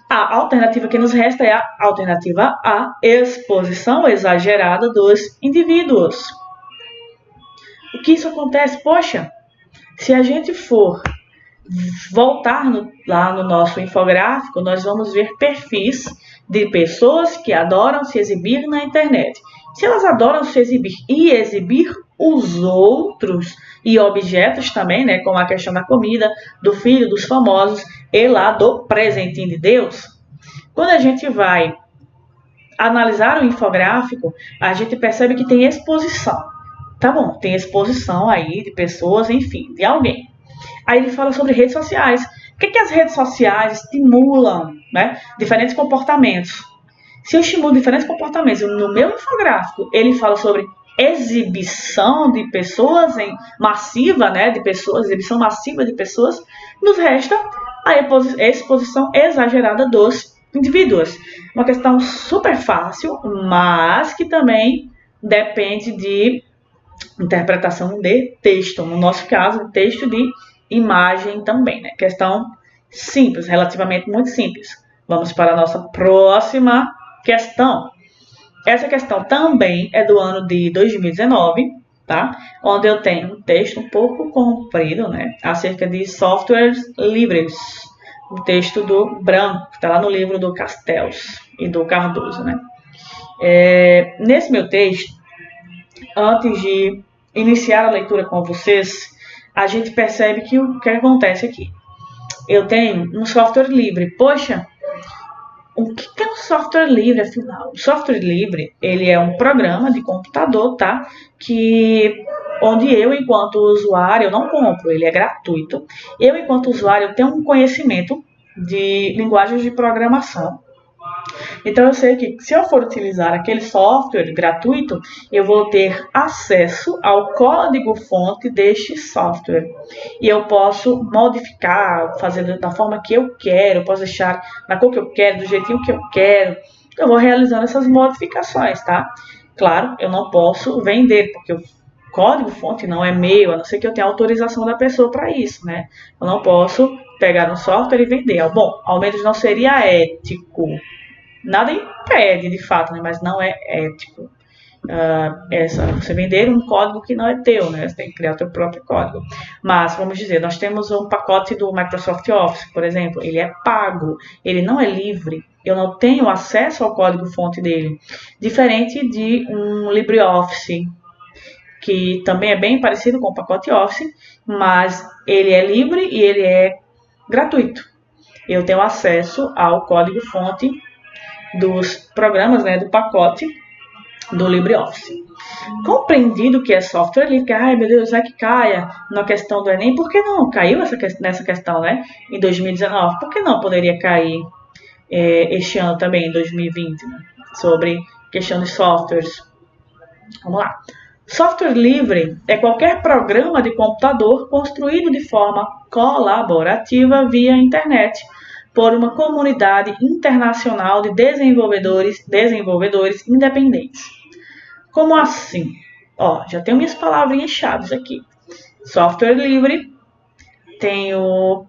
A alternativa que nos resta é a alternativa A, exposição exagerada dos indivíduos. O que isso acontece? Poxa, se a gente for voltar lá no nosso infográfico, nós vamos ver perfis de pessoas que adoram se exibir na internet. Se elas adoram se exibir e exibir os outros e objetos também, né, como a questão da comida, do filho, dos famosos e lá do presentinho de Deus, quando a gente vai analisar o infográfico, a gente percebe que tem exposição. Tá bom, tem exposição aí de pessoas, enfim, de alguém. Aí ele fala sobre redes sociais. O que as redes sociais estimulam, né? Diferentes comportamentos. Se eu estimulo diferentes comportamentos, no meu infográfico, ele fala sobre exibição de pessoas massiva, né? De pessoas, exibição massiva de pessoas, nos resta a exposição exagerada dos indivíduos. Uma questão super fácil, mas que também depende de interpretação de texto. No nosso caso, texto de imagem também, né? Questão simples, relativamente muito simples. Vamos para a nossa próxima questão. Essa questão também é do ano de 2019, tá? Onde eu tenho um texto um pouco comprido, né? Acerca de softwares livres. O texto do Branco, que está lá no livro do Castells e do Cardoso, né? Nesse meu texto, antes de iniciar a leitura com vocês, a gente percebe que o que acontece aqui? Eu tenho um software livre. Poxa, o que é um software livre, afinal? O software livre, ele é um programa de computador, tá? Onde eu, enquanto usuário, eu não compro, ele é gratuito. Eu, enquanto usuário, tenho um conhecimento de linguagens de programação. Então, eu sei que se eu for utilizar aquele software gratuito, eu vou ter acesso ao código-fonte deste software. E eu posso modificar, fazer da forma que eu quero, posso deixar na cor que eu quero, do jeitinho que eu quero. Eu vou realizando essas modificações, tá? Claro, eu não posso vender, porque o código-fonte não é meu, a não ser que eu tenha autorização da pessoa para isso, né? Eu não posso pegar um software e vender. Bom, ao menos não seria ético. Nada impede, de fato, né? Mas não é ético. Você vender um código que não é teu, né? Você tem que criar o teu próprio código. Mas, vamos dizer, nós temos um pacote do Microsoft Office, por exemplo. Ele é pago, ele não é livre. Eu não tenho acesso ao código-fonte dele. Diferente de um LibreOffice, que também é bem parecido com o pacote Office, mas ele é livre e ele é gratuito. Eu tenho acesso ao código-fonte dos programas, né, do pacote do LibreOffice. Compreendido que é software livre, ai meu Deus, vai que caia na questão do Enem, por que não caiu nessa questão, né, em 2019? Por que não poderia cair este ano também, em 2020, né, sobre questão de softwares? Vamos lá. Software livre é qualquer programa de computador construído de forma colaborativa via internet, por uma comunidade internacional de desenvolvedores independentes. Como assim? Já tenho minhas palavrinhas-chave aqui. Software livre, tenho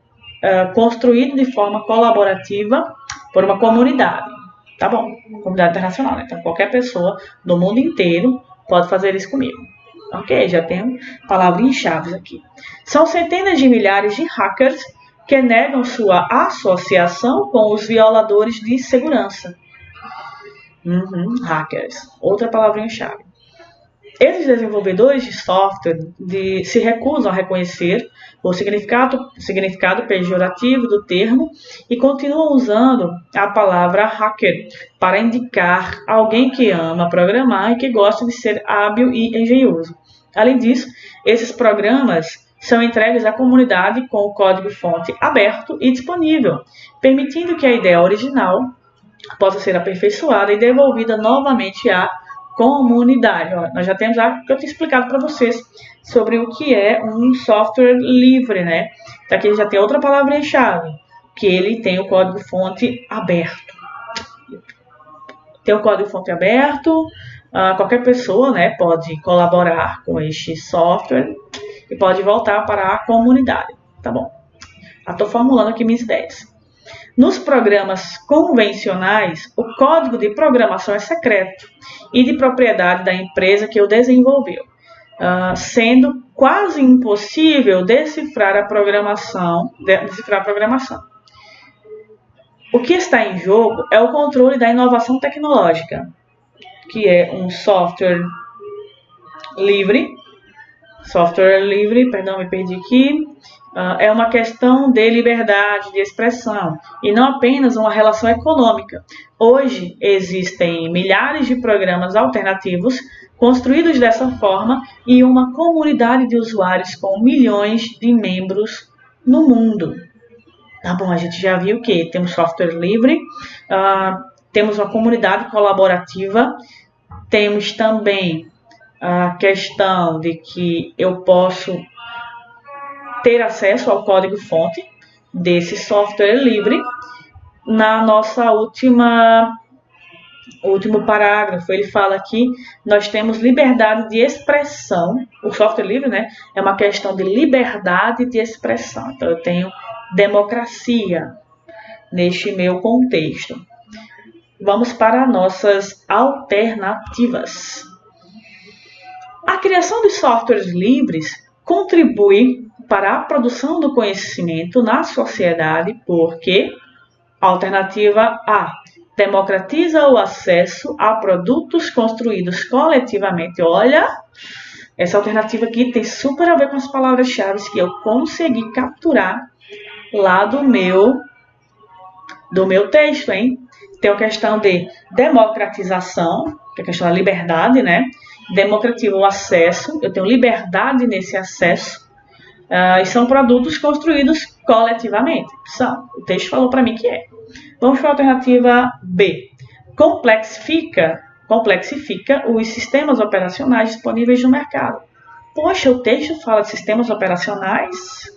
construído de forma colaborativa por uma comunidade. Tá bom, comunidade internacional, né? Então qualquer pessoa do mundo inteiro pode fazer isso comigo. Ok, já tenho palavrinhas-chave aqui. São centenas de milhares de hackers que negam sua associação com os violadores de segurança. Hackers. Outra palavrinha-chave. Esses desenvolvedores de software se recusam a reconhecer o significado pejorativo do termo e continuam usando a palavra hacker para indicar alguém que ama programar e que gosta de ser hábil e engenhoso. Além disso, esses programas são entregues à comunidade com o código-fonte aberto e disponível, permitindo que a ideia original possa ser aperfeiçoada e devolvida novamente à comunidade. Nós já temos que eu tinha explicado para vocês sobre o que é um software livre, né? Então aqui já tem outra palavrinha-chave, que ele tem o código-fonte aberto. Tem o código-fonte aberto, qualquer pessoa, né, pode colaborar com este software. e pode voltar para a comunidade. Tá bom? Estou formulando aqui minhas ideias. Nos programas convencionais, o código de programação é secreto e de propriedade da empresa que o desenvolveu, sendo quase impossível decifrar a programação. O que está em jogo é o controle da inovação tecnológica, que é um software livre. É uma questão de liberdade de expressão e não apenas uma relação econômica. Hoje existem milhares de programas alternativos construídos dessa forma e uma comunidade de usuários com milhões de membros no mundo. Tá bom, a gente já viu que temos software livre, temos uma comunidade colaborativa, temos também a questão de que eu posso ter acesso ao código-fonte desse software livre. Na nossa último parágrafo, ele fala que nós temos liberdade de expressão. O software livre, né, é uma questão de liberdade de expressão. Então, eu tenho democracia neste meu contexto. Vamos para nossas alternativas. A criação de softwares livres contribui para a produção do conhecimento na sociedade porque, alternativa A, democratiza o acesso a produtos construídos coletivamente. Olha, essa alternativa aqui tem super a ver com as palavras-chave que eu consegui capturar lá do meu texto, hein? Tem a questão de democratização, que é a questão da liberdade, né? Democratiza o acesso, eu tenho liberdade nesse acesso, e são produtos construídos coletivamente. O texto falou para mim que é. Vamos para a alternativa B. Complexifica os sistemas operacionais disponíveis no mercado. Poxa, o texto fala de sistemas operacionais?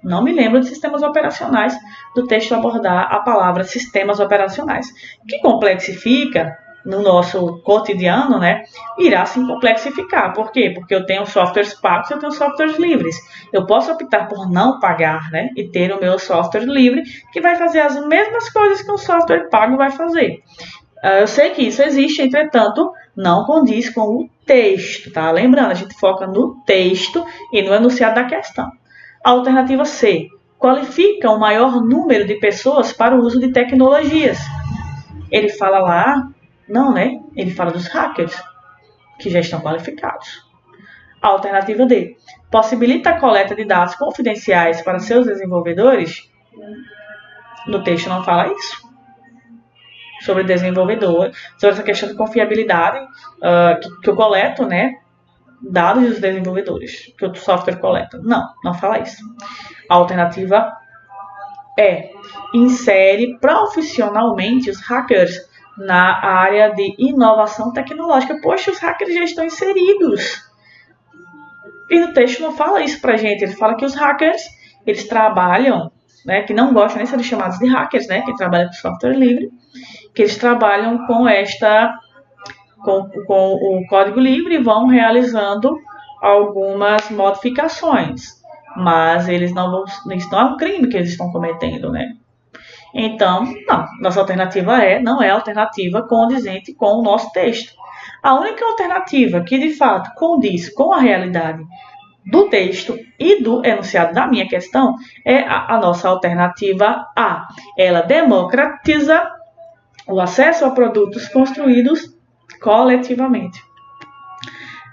Não me lembro de sistemas operacionais do texto abordar a palavra sistemas operacionais. Que complexifica, no nosso cotidiano, né, irá se complexificar. Por quê? Porque eu tenho softwares pagos e eu tenho softwares livres. Eu posso optar por não pagar, né, e ter o meu software livre, que vai fazer as mesmas coisas que um software pago vai fazer. Eu sei que isso existe, entretanto, não condiz com o texto, tá? Lembrando, a gente foca no texto e no enunciado da questão. A alternativa C. Qualifica um maior número de pessoas para o uso de tecnologias. Ele fala lá... Não, né? Ele fala dos hackers, que já estão qualificados. A alternativa D. Possibilita a coleta de dados confidenciais para seus desenvolvedores. No texto não fala isso. Sobre desenvolvedor, sobre essa questão de confiabilidade que eu coleto, né? Dados dos desenvolvedores, que o software coleta. Não fala isso. A alternativa E. Insere profissionalmente os hackers na área de inovação tecnológica. Poxa, os hackers já estão inseridos. E no texto não fala isso pra gente. Ele fala que os hackers, eles trabalham, né, que não gostam nem de ser chamados de hackers, né, que trabalham com software livre, que eles trabalham com o código livre e vão realizando algumas modificações. Mas isso não é um crime que eles estão cometendo, né? Então, nossa alternativa não é alternativa condizente com o nosso texto. A única alternativa que, de fato, condiz com a realidade do texto e do enunciado da minha questão é a nossa alternativa A. Ela democratiza o acesso a produtos construídos coletivamente.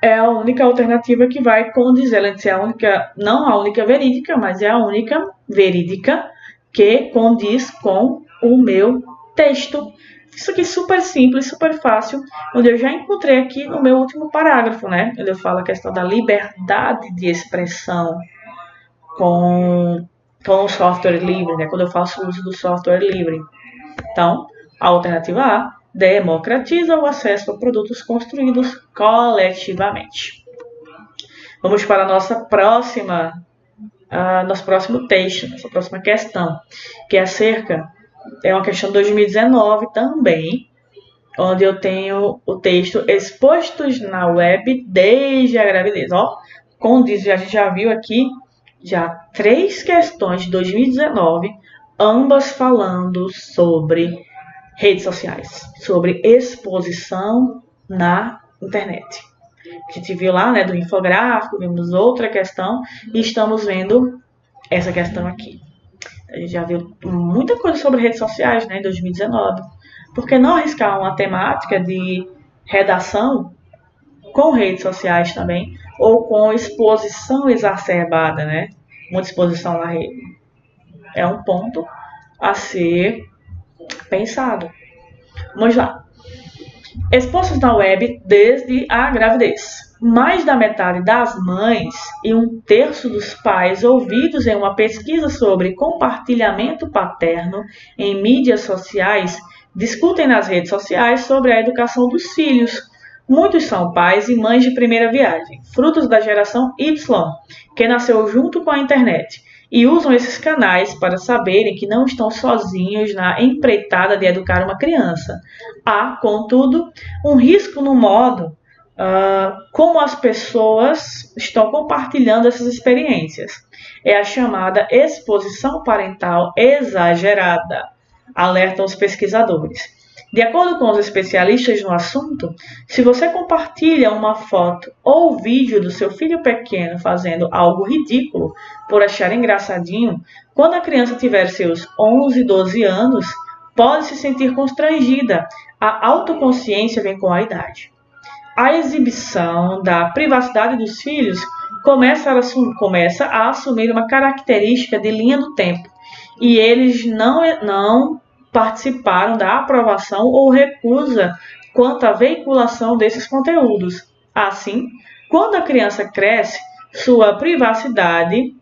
É a única alternativa que vai condizer, ela é a única, não a única verídica, mas é a única verídica que condiz com o meu texto. Isso aqui é super simples, super fácil, onde eu já encontrei aqui no meu último parágrafo, né? Onde eu falo a questão da liberdade de expressão com o software livre, né? Quando eu faço uso do software livre. Então, a alternativa A democratiza o acesso a produtos construídos coletivamente. Vamos para a nosso próximo texto, nossa próxima questão, que é uma questão de 2019 também, onde eu tenho o texto expostos na web desde a gravidez. condiz, a gente já viu aqui já 3 questões de 2019, ambas falando sobre redes sociais, sobre exposição na internet. A gente viu lá, né, do infográfico, vimos outra questão e estamos vendo essa questão aqui. A gente já viu muita coisa sobre redes sociais, né, em 2019. Por que não arriscar uma temática de redação com redes sociais também, ou com exposição exacerbada, né? Muita exposição na rede. É um ponto a ser pensado. Vamos lá. Expostos na web desde a gravidez. Mais da metade das mães e 1/3 dos pais ouvidos em uma pesquisa sobre compartilhamento paterno em mídias sociais discutem nas redes sociais sobre a educação dos filhos. Muitos são pais e mães de primeira viagem, frutos da geração Y, que nasceu junto com a internet, e usam esses canais para saberem que não estão sozinhos na empreitada de educar uma criança. Há, contudo, um risco no modo como as pessoas estão compartilhando essas experiências. É a chamada exposição parental exagerada, alertam os pesquisadores. De acordo com os especialistas no assunto, se você compartilha uma foto ou vídeo do seu filho pequeno fazendo algo ridículo por achar engraçadinho, quando a criança tiver seus 11, 12 anos, pode se sentir constrangida. A autoconsciência vem com a idade. A exibição da privacidade dos filhos começa a assumir uma característica de linha do tempo, e eles não participaram da aprovação ou recusa quanto à veiculação desses conteúdos. Assim, quando a criança cresce, sua privacidade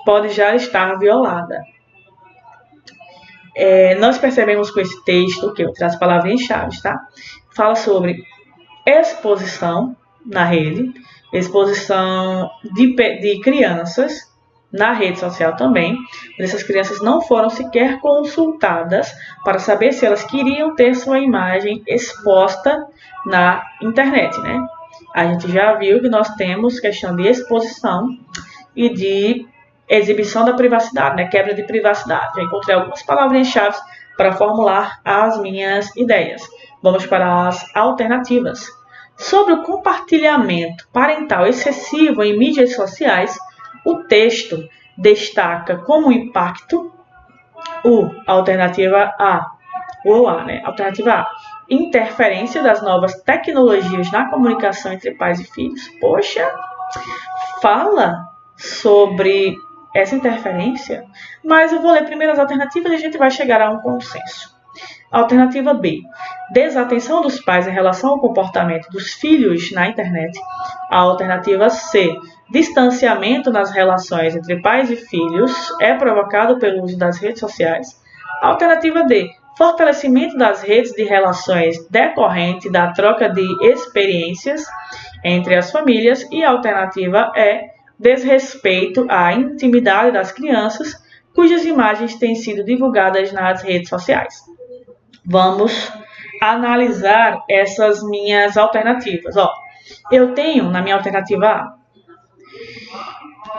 pode já estar violada. Nós percebemos com esse texto, que eu trago as palavrinhas-chave, tá? Fala sobre exposição na rede, exposição de crianças na rede social também. Essas crianças não foram sequer consultadas para saber se elas queriam ter sua imagem exposta na internet, né? A gente já viu que nós temos questão de exposição e de exibição da privacidade, né? Quebra de privacidade. Já encontrei algumas palavrinhas-chave para formular as minhas ideias. Vamos para as alternativas. Sobre o compartilhamento parental excessivo em mídias sociais, o texto destaca como impacto alternativa A, alternativa A, interferência das novas tecnologias na comunicação entre pais e filhos. Poxa, fala sobre essa interferência, mas eu vou ler primeiro as alternativas e a gente vai chegar a um consenso. Alternativa B, desatenção dos pais em relação ao comportamento dos filhos na internet. A alternativa C, distanciamento nas relações entre pais e filhos é provocado pelo uso das redes sociais. A alternativa D, fortalecimento das redes de relações decorrente da troca de experiências entre as famílias. E a alternativa E, desrespeito à intimidade das crianças, cujas imagens têm sido divulgadas nas redes sociais. Vamos analisar essas minhas alternativas. Eu tenho na minha alternativa A.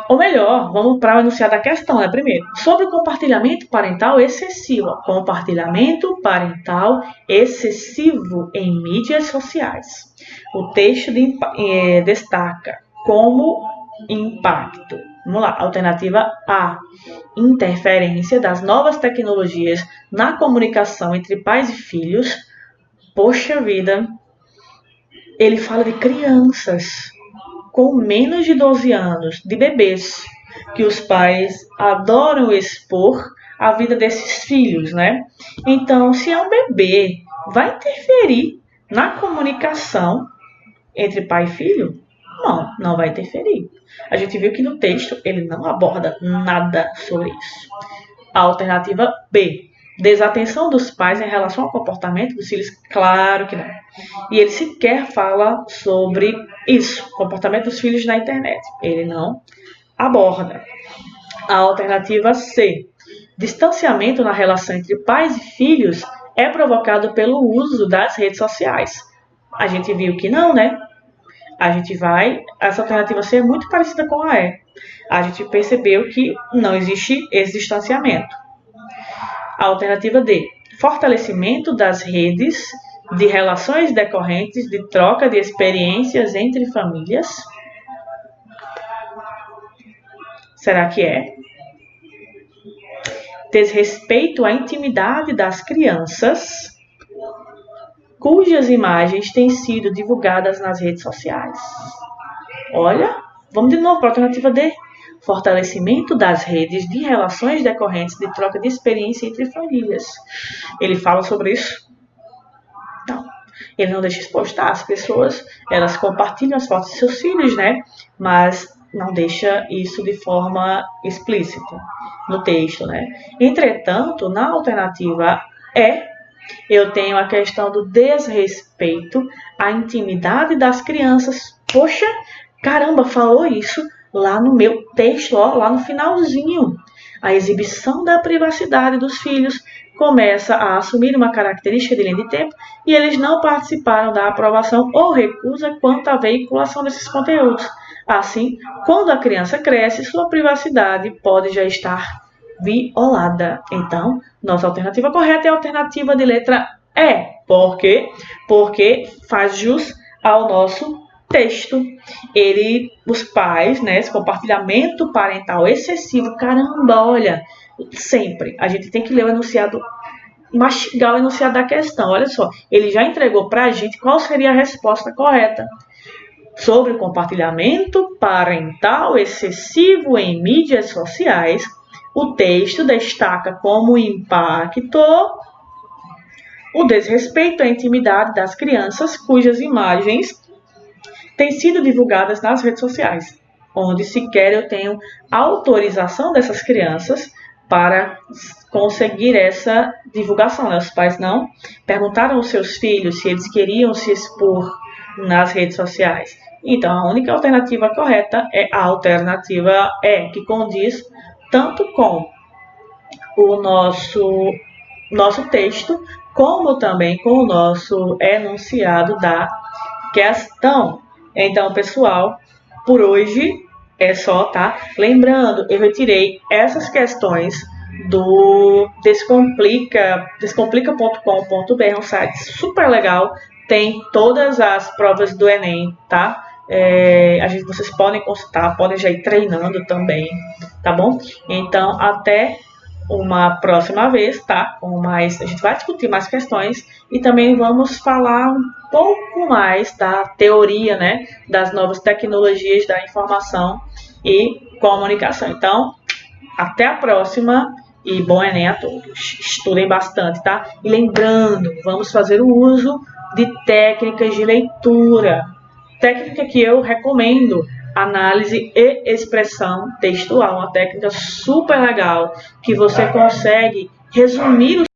Ou melhor, vamos para o enunciado da questão, né? Primeiro, sobre o compartilhamento parental excessivo. Compartilhamento parental excessivo em mídias sociais. O texto destaca como impacto. Vamos lá, alternativa A. Interferência das novas tecnologias na comunicação entre pais e filhos. Poxa vida, ele fala de crianças com menos de 12 anos, de bebês, que os pais adoram expor a vida desses filhos, né? Então, se é um bebê, vai interferir na comunicação entre pai e filho? Não vai interferir. A gente viu que no texto ele não aborda nada sobre isso. A alternativa B, desatenção dos pais em relação ao comportamento dos filhos? Claro que não. E ele sequer fala sobre isso, comportamento dos filhos na internet. Ele não aborda. A alternativa C, distanciamento na relação entre pais e filhos é provocado pelo uso das redes sociais. A gente viu que não, né? essa alternativa C é muito parecida com a E. A gente percebeu que não existe esse distanciamento. A alternativa D, fortalecimento das redes de relações decorrentes de troca de experiências entre famílias. Será que é? Desrespeito à intimidade das crianças, cujas imagens têm sido divulgadas nas redes sociais. Olha, vamos de novo para a alternativa D. Fortalecimento das redes de relações decorrentes de troca de experiência entre famílias. Ele fala sobre isso? Não. Ele não deixa expostar as pessoas, elas compartilham as fotos de seus filhos, né? Mas não deixa isso de forma explícita no texto, né? Entretanto, na alternativa E, eu tenho a questão do desrespeito à intimidade das crianças. Poxa, caramba, falou isso lá no meu texto, ó, lá no finalzinho. A exibição da privacidade dos filhos começa a assumir uma característica de linha de tempo e eles não participaram da aprovação ou recusa quanto à veiculação desses conteúdos. Assim, quando a criança cresce, sua privacidade pode já estar violada. Então, nossa alternativa correta é a alternativa de letra E. Por quê? Porque faz jus ao nosso texto. Os pais, né, esse compartilhamento parental excessivo, caramba, olha, sempre a gente tem que ler o enunciado, mastigar o enunciado da questão. Olha só, ele já entregou para a gente qual seria a resposta correta. Sobre o compartilhamento parental excessivo em mídias sociais, o texto destaca como impacto o desrespeito à intimidade das crianças cujas imagens têm sido divulgadas nas redes sociais, onde sequer eu tenho autorização dessas crianças para conseguir essa divulgação. Né? Os pais não perguntaram aos seus filhos se eles queriam se expor nas redes sociais. Então, a única alternativa correta é a alternativa E, que condiz tanto com o nosso texto, como também com o nosso enunciado da questão. Então, pessoal, por hoje é só, tá? Lembrando, eu retirei essas questões do descomplica.com.br, um site super legal, tem todas as provas do Enem, tá? Vocês podem consultar, podem já ir treinando também, tá bom? Então, até uma próxima vez, tá? A gente vai discutir mais questões e também vamos falar um pouco mais da teoria, né? Das novas tecnologias da informação e comunicação. Então, até a próxima e bom Enem a todos. Estudem bastante, tá? E lembrando, vamos fazer o uso de técnicas de leitura. Técnica que eu recomendo, análise e expressão textual. Uma técnica super legal que você consegue resumir